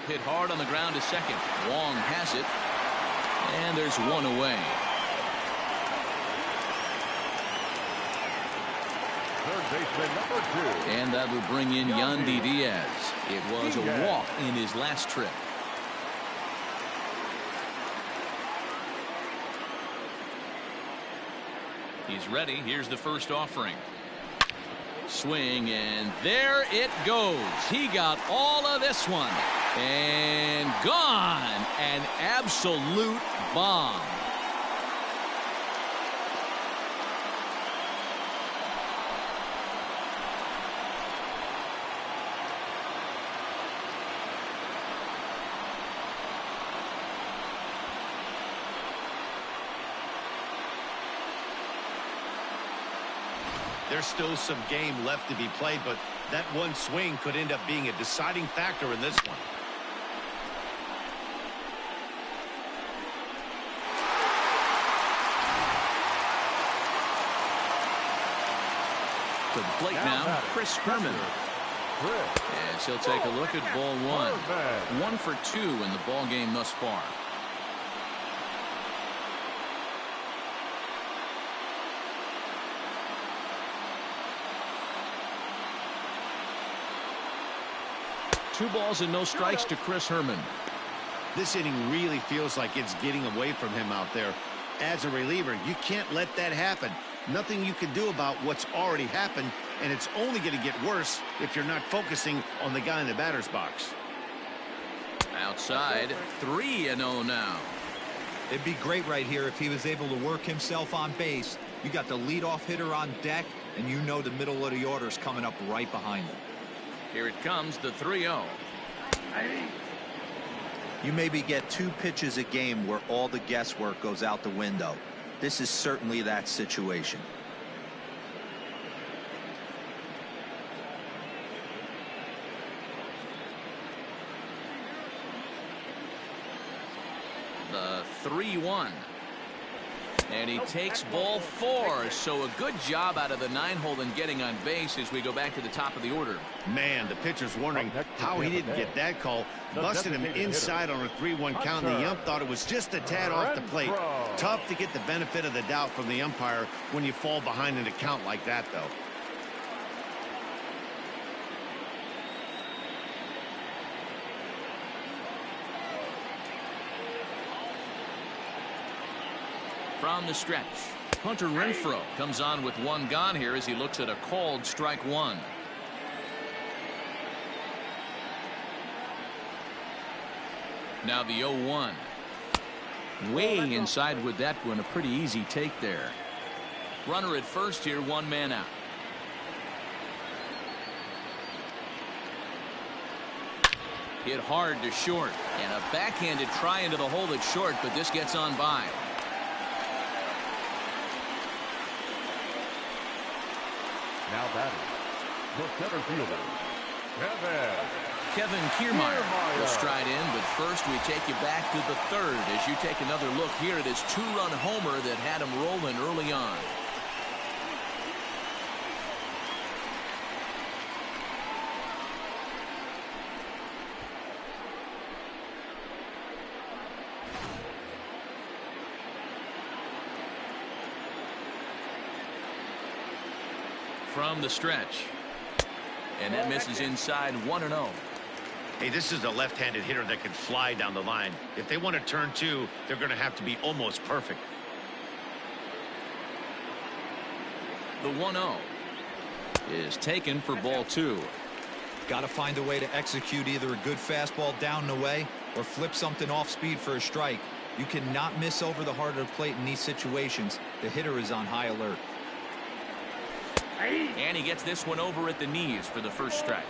Hit hard on the ground to second. Wong has it. And there's one away. Third baseman number 2. And that will bring in Yandy Diaz. It was a walk in his last trip. He's ready. Here's the first offering. Swing, and there it goes. He got all of this one. And gone. An absolute bomb. There's still some game left to be played, but that one swing could end up being a deciding factor in this one. To the plate now, Chris Herman. As he'll take a look at ball one. 1 for 2 in the ball game thus far. Two balls and no strikes to Chris Herman. This inning really feels like it's getting away from him out there. As a reliever, you can't let that happen. Nothing you can do about what's already happened, and it's only going to get worse if you're not focusing on the guy in the batter's box. Outside, 3-0 now. It'd be great right here if he was able to work himself on base. You got the leadoff hitter on deck, and you know the middle of the order's coming up right behind him. Here it comes, the 3-0. You maybe get 2 pitches a game where all the guesswork goes out the window. This is certainly that situation. The 3-1. And he takes ball 4. So a good job out of the 9-hole in getting on base as we go back to the top of the order. Man, the pitcher's wondering how he didn't get that call. Busted him inside on a 3-1 count, and the ump thought it was just a tad off the plate. Tough to get the benefit of the doubt from the umpire when you fall behind in a count like that, though. From the stretch, Hunter Renfroe comes on with 1 gone here as he looks at a called strike 1. Now the 0-1. Way inside with that one. A pretty easy take there. Runner at first here, 1 man out. Hit hard to short, and a backhanded try into the hole that's short, but this gets on by. Now batting, the center fielder, Kevin Kiermaier will stride in, but first we take you back to the 3rd as you take another look here at his 2-run homer that had him rolling early on. From the stretch, and that misses inside. 1-0. Hey, this is a left-handed hitter that can fly down the line. If they want to turn 2, they're going to have to be almost perfect. The 1-0 is taken for ball 2. Got to find a way to execute either a good fastball down and away or flip something off speed for a strike. You cannot miss over the heart of the plate in these situations. The hitter is on high alert. And he gets this one over at the knees for the first strike.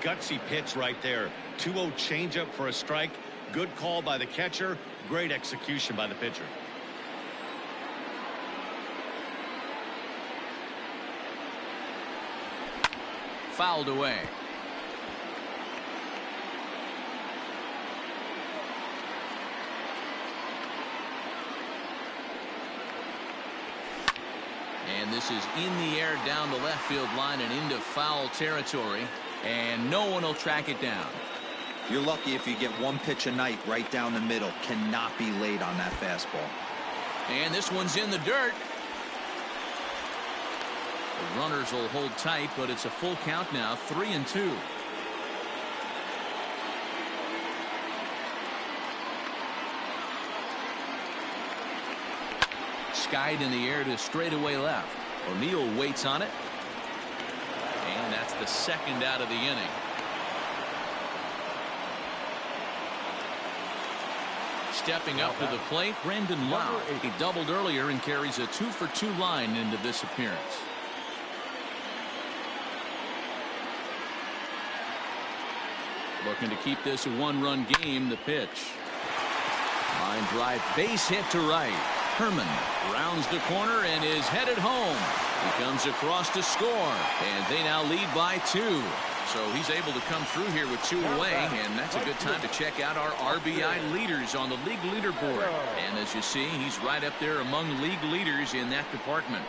Gutsy pitch right there. 2-0 changeup for a strike. Good call by the catcher. Great execution by the pitcher. Fouled away. And this is in the air down the left field line and into foul territory. And no one will track it down. You're lucky if you get 1 pitch a night right down the middle. Cannot be late on that fastball. And this one's in the dirt. The runners will hold tight, but it's a full count now. 3-2. Skied in the air to straightaway left. O'Neill waits on it. And that's the second out of the inning. Stepping up to the plate, Brendan Lau. He doubled earlier and carries a 2-for-2 line into this appearance. Looking to keep this a one-run game. The pitch. Line drive, base hit to right. Herman rounds the corner and is headed home. He comes across to score, and they now lead by 2. So he's able to come through here with 2 away, and that's a good time to check out our RBI leaders on the league leaderboard. And as you see, he's right up there among league leaders in that department.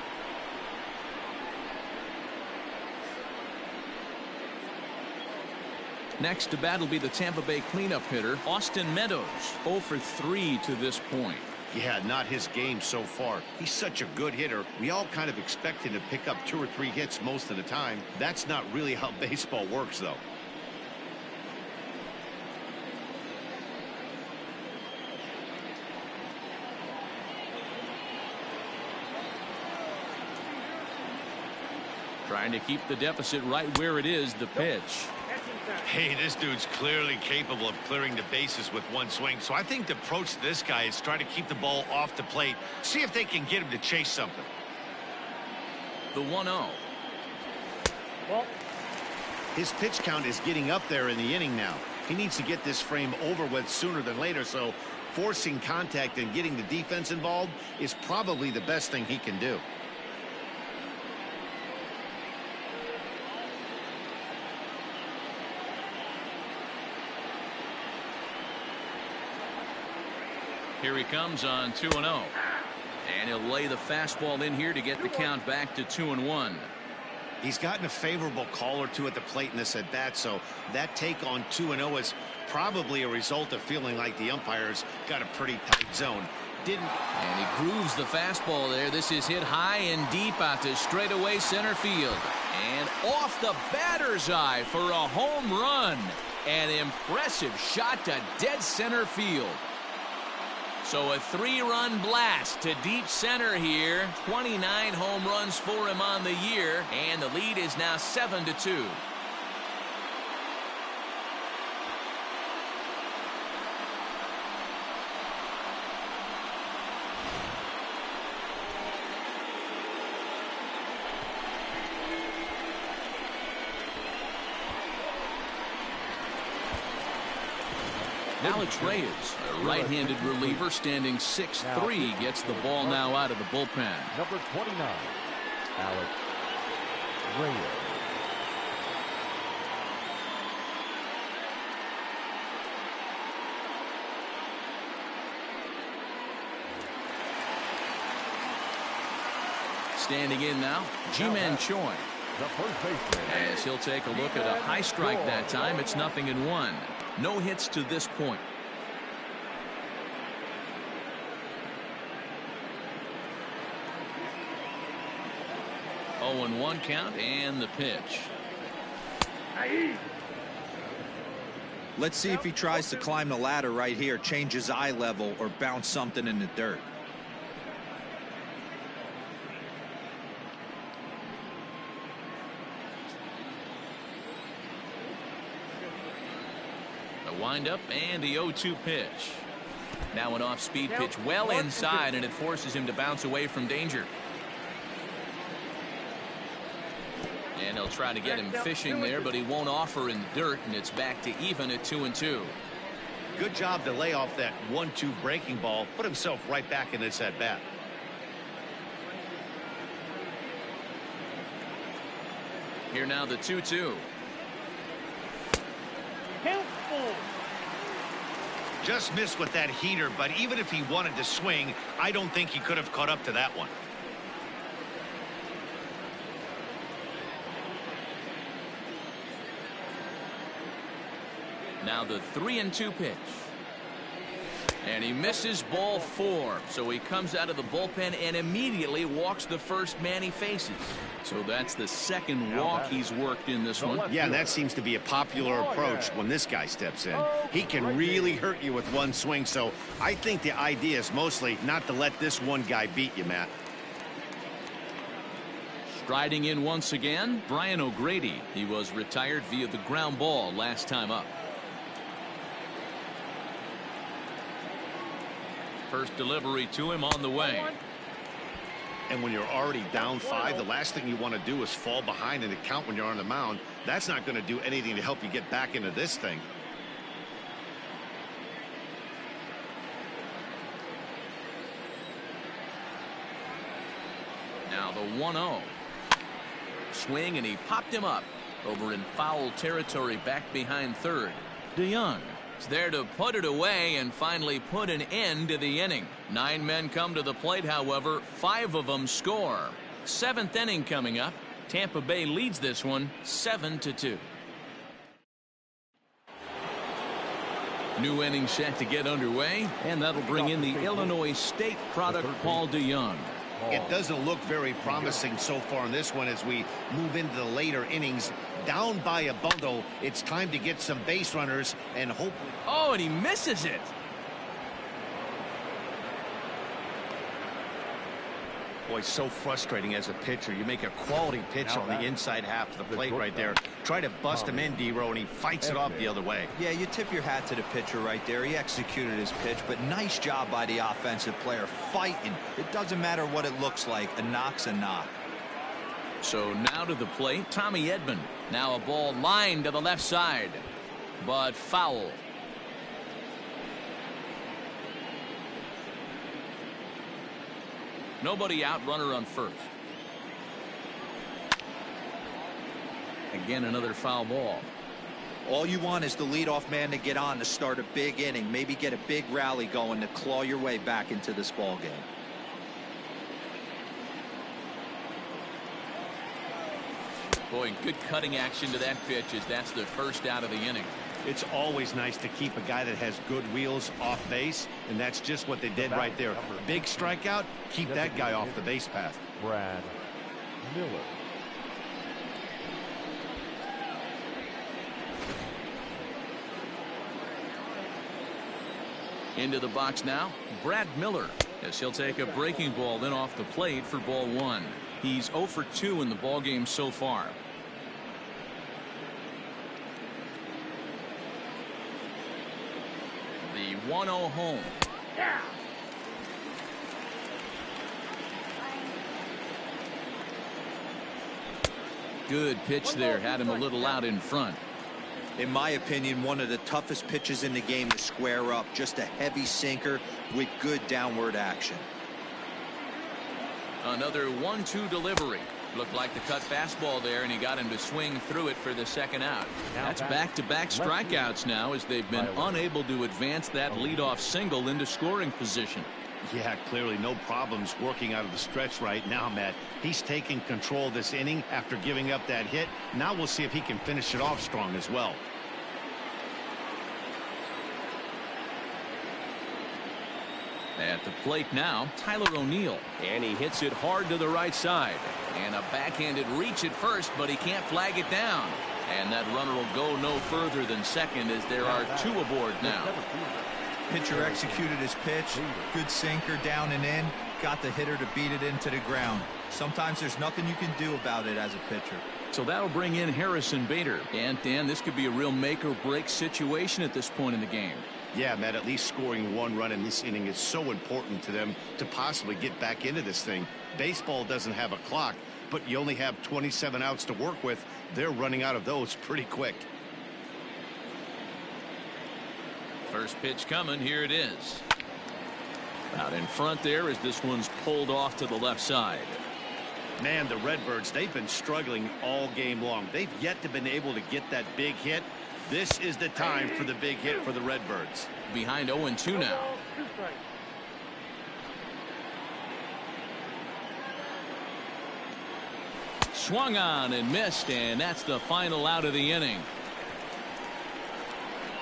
Next to bat will be the Tampa Bay cleanup hitter, Austin Meadows, 0 for 3 to this point. Yeah, not his game so far. He's such a good hitter. We all kind of expect him to pick up 2 or 3 hits most of the time. That's not really how baseball works, though. Trying to keep the deficit right where it is. The pitch. Hey, this dude's clearly capable of clearing the bases with one swing. So I think the approach to this guy is try to keep the ball off the plate. See if they can get him to chase something. The 1-0. His pitch count is getting up there in the inning now. He needs to get this frame over with sooner than later. So forcing contact and getting the defense involved is probably the best thing he can do. Here he comes on 2-0. And he'll lay the fastball in here to get the count back to 2-1. He's gotten a favorable call or two at the plate in this at bat, so that take on 2-0 is probably a result of feeling like the umpires got a pretty tight zone. And he grooves the fastball there. This is hit high and deep out to straightaway center field. And off the batter's eye for a home run. An impressive shot to dead center field. So a 3-run blast to deep center here. 29 home runs for him on the year, and the lead is now 7-2. Alex Reyes, a right-handed reliever standing 6'3", gets the ball now out of the bullpen. Number 29, Alex Reyes. Standing in now, Ji-Man Choi. The first baseman. As he'll take a look at a high strike that time. It's 0-1. No hits to this point. Oh, and 1 count and the pitch. Let's see if he tries to climb the ladder right here, change his eye level, or bounce something in the dirt. Wind-up and the 0-2 pitch. Now an off-speed pitch well inside, and it forces him to bounce away from danger. And they'll try to get him fishing there, but he won't offer in the dirt, and it's back to even at 2-2. Good job to lay off that 1-2 breaking ball, put himself right back in this at bat. Here now the 2-2. Just missed with that heater, but even if he wanted to swing, I don't think he could have caught up to that one. Now the 3-2 pitch. And he misses ball 4. So he comes out of the bullpen and immediately walks the first man he faces. So that's the second walk he's worked in this one. Yeah, and that seems to be a popular approach when this guy steps in. He can really hurt you with one swing. So I think the idea is mostly not to let this one guy beat you, Matt. Striding in once again, Brian O'Grady. He was retired via the ground ball last time up. First delivery to him on the way. And when you're already down 5, the last thing you want to do is fall behind in the count when you're on the mound. That's not going to do anything to help you get back into this thing. Now the 1-0. Swing, and he popped him up over in foul territory back behind third. DeYoung is there to put it away and finally put an end to the inning. 9 men come to the plate, however, 5 of them score. 7th inning coming up. Tampa Bay leads this one 7-2. New inning set to get underway, and that'll bring in the Illinois State product, Paul DeYoung. It doesn't look very promising so far in this one as we move into the later innings. Down by a bundle, it's time to get some base runners and hope. Oh, and he misses it. Boy, so frustrating as a pitcher. You make a quality pitch on the inside half of the plate right there. Try to bust him in, D-Row, and he fights it off the other way. Yeah, you tip your hat to the pitcher right there. He executed his pitch, but nice job by the offensive player fighting. It doesn't matter what it looks like. A knock's a knock. So now to the plate, Tommy Edman. Now a ball lined to the left side, but foul. Nobody out, runner on first. Again, another foul ball. All you want is the leadoff man to get on to start a big inning, maybe get a big rally going to claw your way back into this ball game. Boy, good cutting action to that pitch as that's the first out of the inning. It's always nice to keep a guy that has good wheels off base, and that's just what they did right there. Big strikeout, keep that guy off the base path. Brad Miller. Into the box now, Brad Miller, as he'll take a breaking ball then off the plate for ball 1. He's 0 for 2 in the ball game so far. The 1-0 home. Good pitch there, had him a little out in front. In my opinion, one of the toughest pitches in the game to square up. Just a heavy sinker with good downward action. Another 1-2 delivery. Looked like the cut fastball there, and he got him to swing through it for the second out. That's back-to-back strikeouts now as they've been unable to advance that leadoff single into scoring position. Yeah, clearly no problems working out of the stretch right now, Matt. He's taking control of this inning after giving up that hit. Now we'll see if he can finish it off strong as well. At the plate now, Tyler O'Neill, and he hits it hard to the right side. And a backhanded reach at first, but he can't flag it down. And that runner will go no further than second as there are 2 aboard now. Pitcher executed his pitch. Good sinker down and in. Got the hitter to beat it into the ground. Sometimes there's nothing you can do about it as a pitcher. So that'll bring in Harrison Bader. And Dan, this could be a real make or break situation at this point in the game. Yeah, Matt, at least scoring 1 run in this inning is so important to them to possibly get back into this thing. Baseball doesn't have a clock, but you only have 27 outs to work with. They're running out of those pretty quick. First pitch coming. Here it is. Out in front there as this one's pulled off to the left side. Man, the Redbirds, they've been struggling all game long. They've yet to been able to get that big hit. This is the time for the big hit for the Redbirds. Behind 0-2 now. Swung on and missed, and that's the final out of the inning.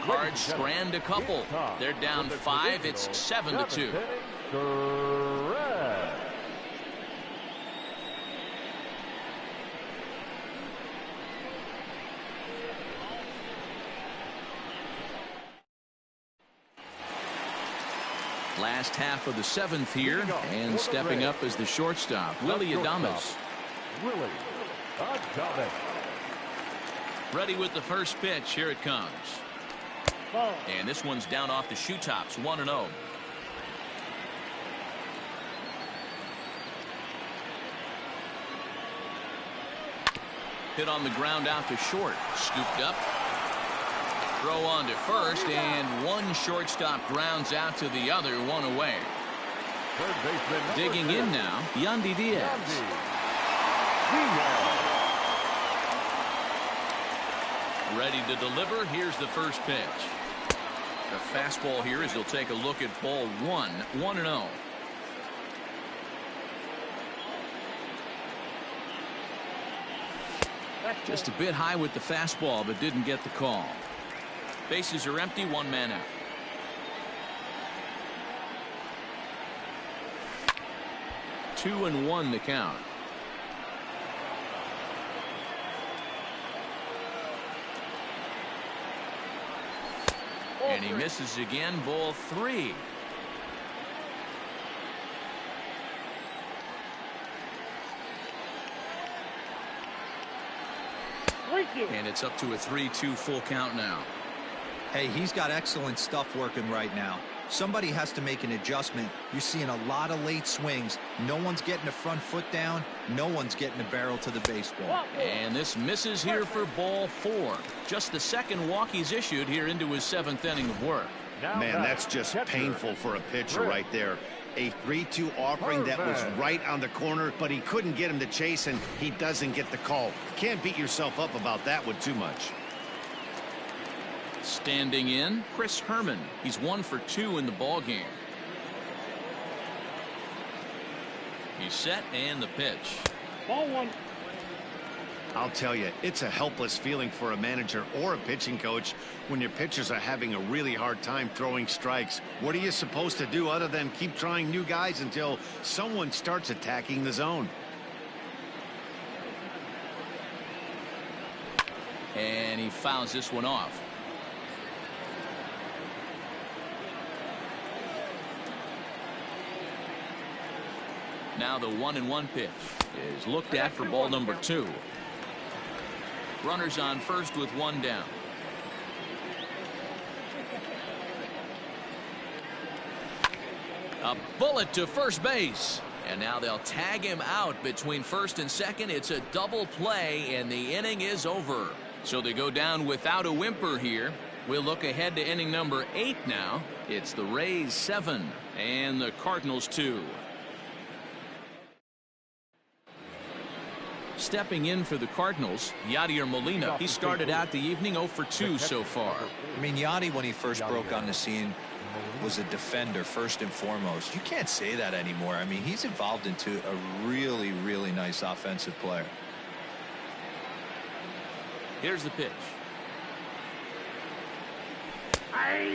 Cards strand a couple. They're down 5. It's 7-2. Last half of the 7th here, and stepping up as the shortstop, Willie Adames. Ready with the first pitch. Here it comes. And this one's down off the shoe tops. 1-0. Hit on the ground out to short. Scooped up. Throw on to first, and one shortstop grounds out to the other, one away. Digging in now, Yandy Diaz. Ready to deliver. Here's the first pitch. The fastball here as they'll take a look at ball 1. 1-0. Just a bit high with the fastball, but didn't get the call. Bases are empty, 1 man out. Two and 1 the count. And he misses again. Ball 3. And it's up to a 3-2 full count now. Hey, he's got excellent stuff working right now. Somebody has to make an adjustment. You're seeing a lot of late swings. No one's getting the front foot down. No one's getting the barrel to the baseball. And this misses here for ball 4. Just the second walk he's issued here into his 7th inning of work. Man, that's just painful for a pitcher right there. A 3-2 offering that was right on the corner, but he couldn't get him to chase, and he doesn't get the call. Can't beat yourself up about that one too much. Standing in, Chris Herman. He's 1 for 2 in the ball game. He's set, and the pitch. Ball 1. I'll tell you, it's a helpless feeling for a manager or a pitching coach when your pitchers are having a really hard time throwing strikes. What are you supposed to do other than keep trying new guys until someone starts attacking the zone? And he fouls this one off. Now the 1-1 pitch is looked at for ball number 2. Runners on first with 1 down. A bullet to first base. And now they'll tag him out between first and second. It's a double play, and the inning is over. So they go down without a whimper here. We'll look ahead to inning number 8 now. It's the Rays 7 and the Cardinals 2. Stepping in for the Cardinals, Yadier Molina. He started out the evening 0 for 2 so far. I mean, Yadi, when he first broke on the scene, was a defender first and foremost. You can't say that anymore. I mean, he's evolved into a really, really nice offensive player. Here's the pitch.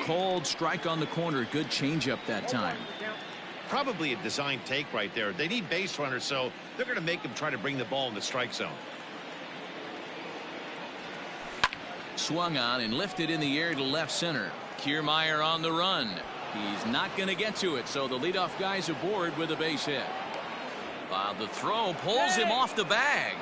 Cold strike on the corner. Good changeup that time. Probably a design take right there. They need base runners, so they're going to make him try to bring the ball in the strike zone. Swung on and lifted in the air to left center. Kiermaier on the run. He's not going to get to it, so the leadoff guy's aboard with a base hit. The throw pulls him off the bag.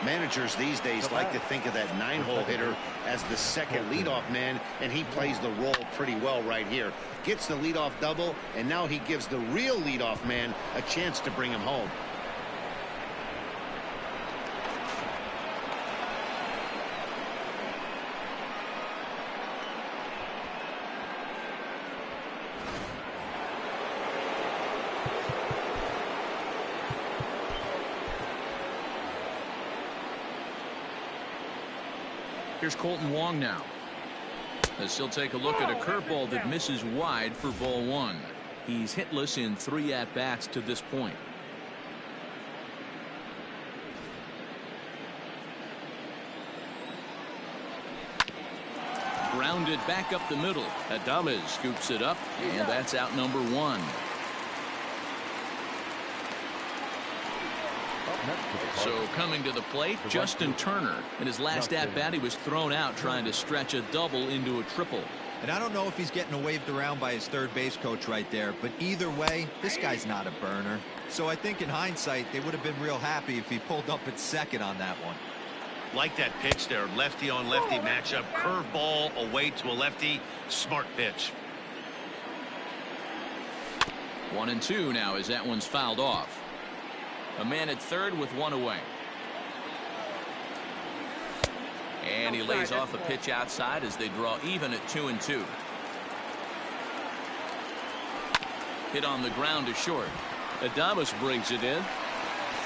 Managers these days like to think of that 9-hole hitter as the second leadoff man, and he plays the role pretty well right here. Gets the leadoff double, and now he gives the real leadoff man a chance to bring him home. Here's Colton Wong now. As he'll take a look at a curveball that misses wide for ball 1. He's hitless in 3 at-bats to this point. grounded back up the middle. Adames scoops it up, and that's out number 1. So coming to the plate, Justin Turner. In his last at-bat, he was thrown out trying to stretch a double into a triple. And I don't know if he's getting waved around by his third base coach right there, but either way, this guy's not a burner. So I think in hindsight, they would have been real happy if he pulled up at second on that one. Like that pitch there, lefty on lefty matchup, curveball away to a lefty, smart pitch. 1-2 now as that one's fouled off. A man at third with 1 away. And he lays off a pitch outside as they draw even at 2-2. Hit on the ground to short. Adames brings it in.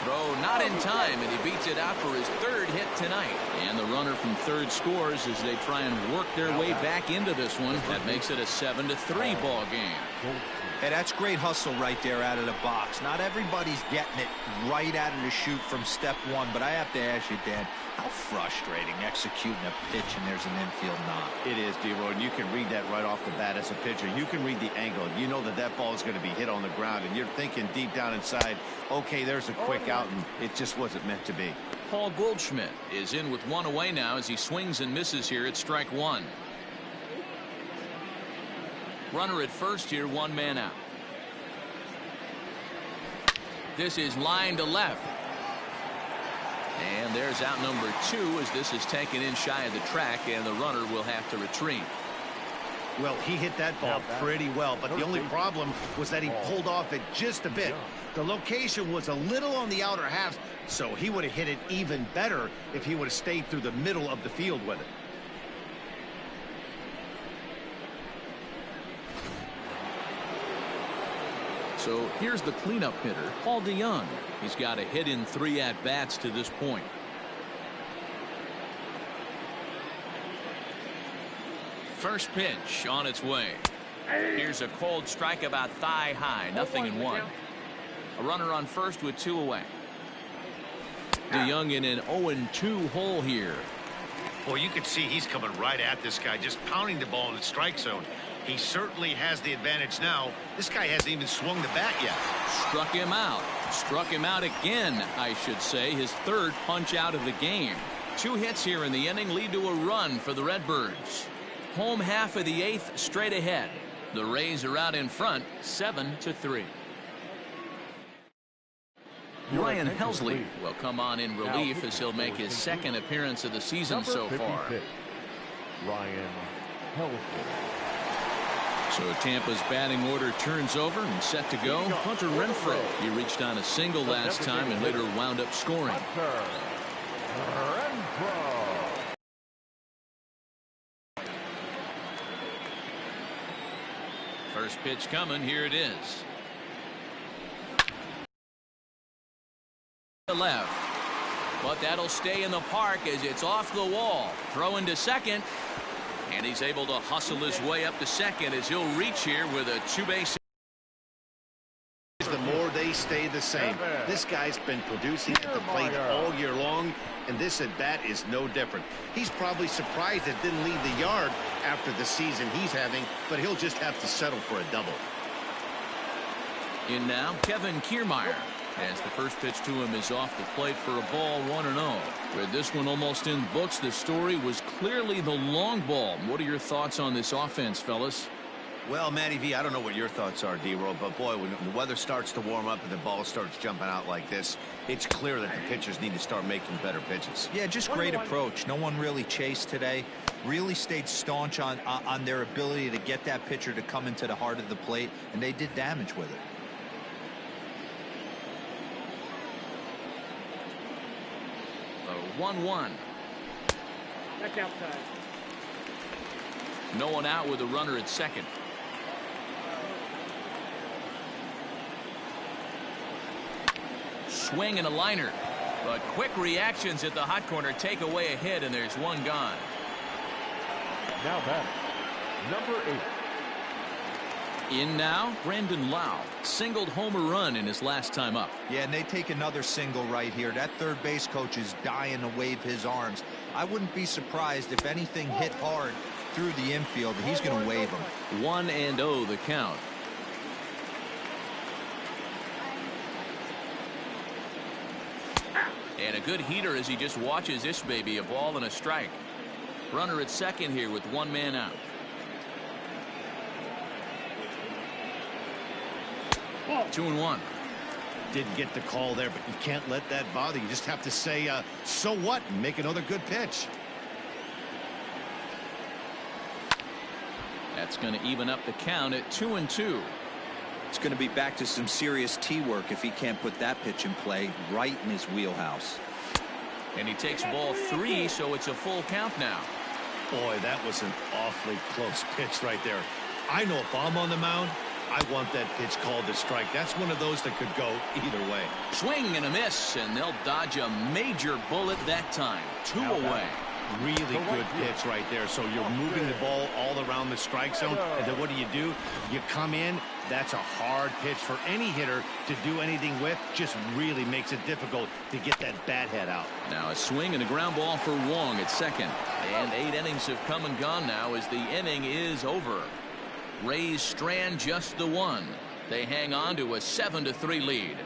Throw not in time, and he beats it out for his 3rd hit tonight. And the runner from third scores as they try and work their way back into this one. That makes it a 7-3 ball game. Hey, that's great hustle right there out of the box. Not everybody's getting it right out of the chute from step 1, but I have to ask you, Dan, how frustrating executing a pitch and there's an infield knock. It is, D-Roy, and you can read that right off the bat as a pitcher. You can read the angle. You know that that ball is going to be hit on the ground, and you're thinking deep down inside, okay, there's a quick out, and it just wasn't meant to be. Paul Goldschmidt is in with 1 away now as he swings and misses here at strike 1. Runner at first here, 1 man out. This is line to left. And there's out number 2 as this is taken in shy of the track, and the runner will have to retreat. Well, he hit that ball pretty well, but the only problem was that he pulled off it just a bit. The location was a little on the outer half, so he would have hit it even better if he would have stayed through the middle of the field with it. So here's the cleanup hitter, Paul DeYoung. He's got a hit in 3 at-bats to this point. First pitch on its way. Here's a cold strike about thigh high, nothing in 1. A runner on first with 2 away. DeYoung in an 0-2 hole here. Well, you can see he's coming right at this guy, just pounding the ball in the strike zone. He certainly has the advantage now. This guy hasn't even swung the bat yet. Struck him out. Struck him out again, I should say. His 3rd punch out of the game. 2 hits here in the inning lead to a run for the Redbirds. Home half of the 8th straight ahead. The Rays are out in front, 7-3. Ryan Helsley will come on in relief as he'll make his 2nd appearance of the season so far. Ryan Helsley. So Tampa's batting order turns over and set to go. Hunter Renfroe. He reached on a single last time and later wound up scoring. First pitch coming. Here it is. Left. But that'll stay in the park as it's off the wall. Throwing to second. And he's able to hustle his way up to second as he'll reach here with a 2-base. The more they stay the same. This guy's been producing at the plate all year long, and this at bat is no different. He's probably surprised it didn't leave the yard after the season he's having, but he'll just have to settle for a double. In now, Kevin Kiermaier. As the first pitch to him is off the plate for a ball, 1-0. With this one almost in books, the story was clearly the long ball. What are your thoughts on this offense, fellas? Well, Matty V, I don't know what your thoughts are, D-Roll, but boy, when the weather starts to warm up and the ball starts jumping out like this, it's clear that the pitchers need to start making better pitches. Yeah, just great approach. No one really chased today. Really stayed staunch on their ability to get that pitcher to come into the heart of the plate, and they did damage with it. A 1-1. That's outside. No one out with a runner at second. Swing and a liner. But quick reactions at the hot corner take away a hit, and there's one gone. Now batting, number 8. In now, Brandon Lau singled home a run in his last time up. Yeah, and they take another single right here. That third base coach is dying to wave his arms. I wouldn't be surprised if anything hit hard through the infield, he's going to wave him. 1-0 the count. And a good heater as he just watches this baby, a ball and a strike. Runner at second here with one man out. 2-1. Didn't get the call there, but you can't let that bother you. Just have to say, so what, and make another good pitch. That's going to even up the count at 2-2. It's going to be back to some serious tee work if he can't put that pitch in play right in his wheelhouse. And he takes ball 3, so it's a full count now. Boy, that was an awfully close pitch right there. I know if I'm on the mound, I want that pitch called a strike. That's one of those that could go either way. Swing and a miss, and they'll dodge a major bullet that time. 2 away. Really good pitch right there. So you're moving the ball all around the strike zone, and then what do? You come in. That's a hard pitch for any hitter to do anything with. Just really makes it difficult to get that bat head out. Now a swing and a ground ball for Wong at second. And 8 innings have come and gone now as the inning is over. Rays strand just the one. They hang on to a 7-3 lead.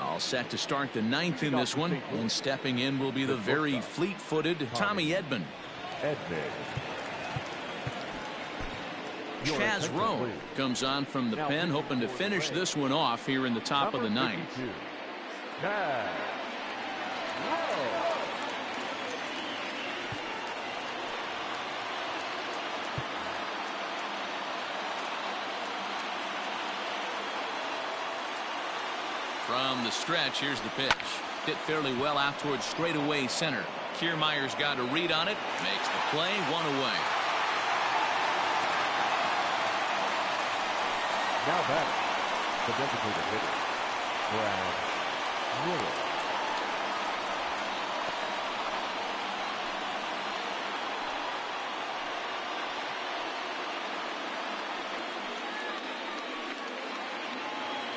All set to start the 9th in this one, and stepping in will be the very fleet-footed Tommy Edman. Chaz Rowe comes on from the pen, hoping to finish this one off here in the top of the 9th. From the stretch, here's the pitch. Hit fairly well out towards straightaway center. Kiermaier's got a read on it. Makes the play, 1 away. Now back, the designated hitter, Brad Miller.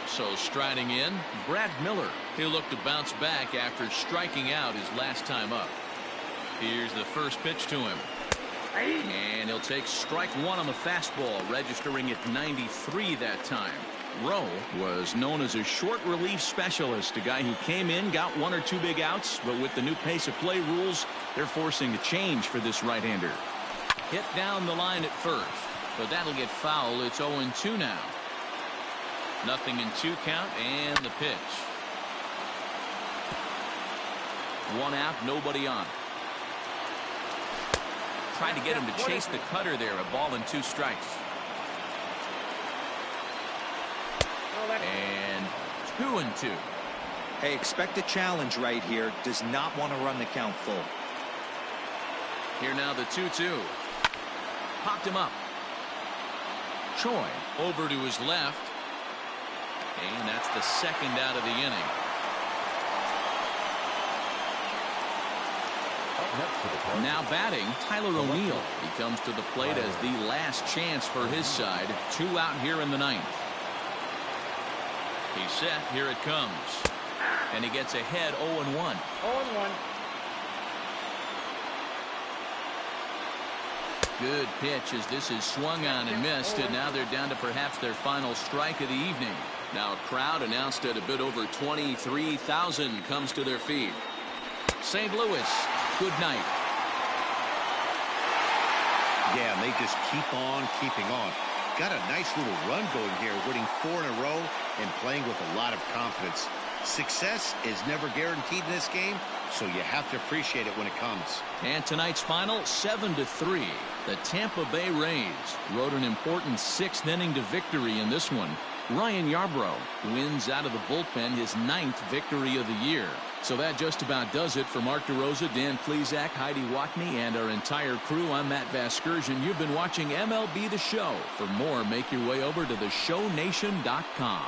So striding in, Brad Miller. He'll look to bounce back after striking out his last time up. Here's the first pitch to him. And he'll take strike 1 on the fastball, registering at 93 that time. Rowe was known as a short relief specialist, a guy who came in, got 1 or 2 big outs, but with the new pace of play rules, they're forcing a change for this right-hander. Hit down the line at first, but that'll get foul. It's 0-2 now. 0-2 count, and the pitch. 1 out, nobody on. Tried to get him to chase the cutter there, a ball and 2 strikes. And 2-2. Hey, expect a challenge right here. Does not want to run the count full. Here now the 2-2. Popped him up. Choi over to his left. And that's the second out of the inning. Now batting, Tyler O'Neill. He comes to the plate as the last chance for his side. 2 out here in the 9th. He's set. Here it comes. And he gets ahead 0-1. 0-1. Good pitch as this is swung on and missed, and now they're down to perhaps their final strike of the evening. Now a crowd announced at a bit over 23,000 comes to their feet. St. Louis, good night. Yeah, and they just keep on keeping on. Got a nice little run going here, winning 4 in a row and playing with a lot of confidence. Success is never guaranteed in this game, so you have to appreciate it when it comes. And tonight's final, 7-3. The Tampa Bay Rays rode an important 6th inning to victory in this one. Ryan Yarbrough wins out of the bullpen his 9th victory of the year. So that just about does it for Mark DeRosa, Dan Plesac, Heidi Watney, and our entire crew. I'm Matt Vasgersian. You've been watching MLB The Show. For more, make your way over to theshownation.com.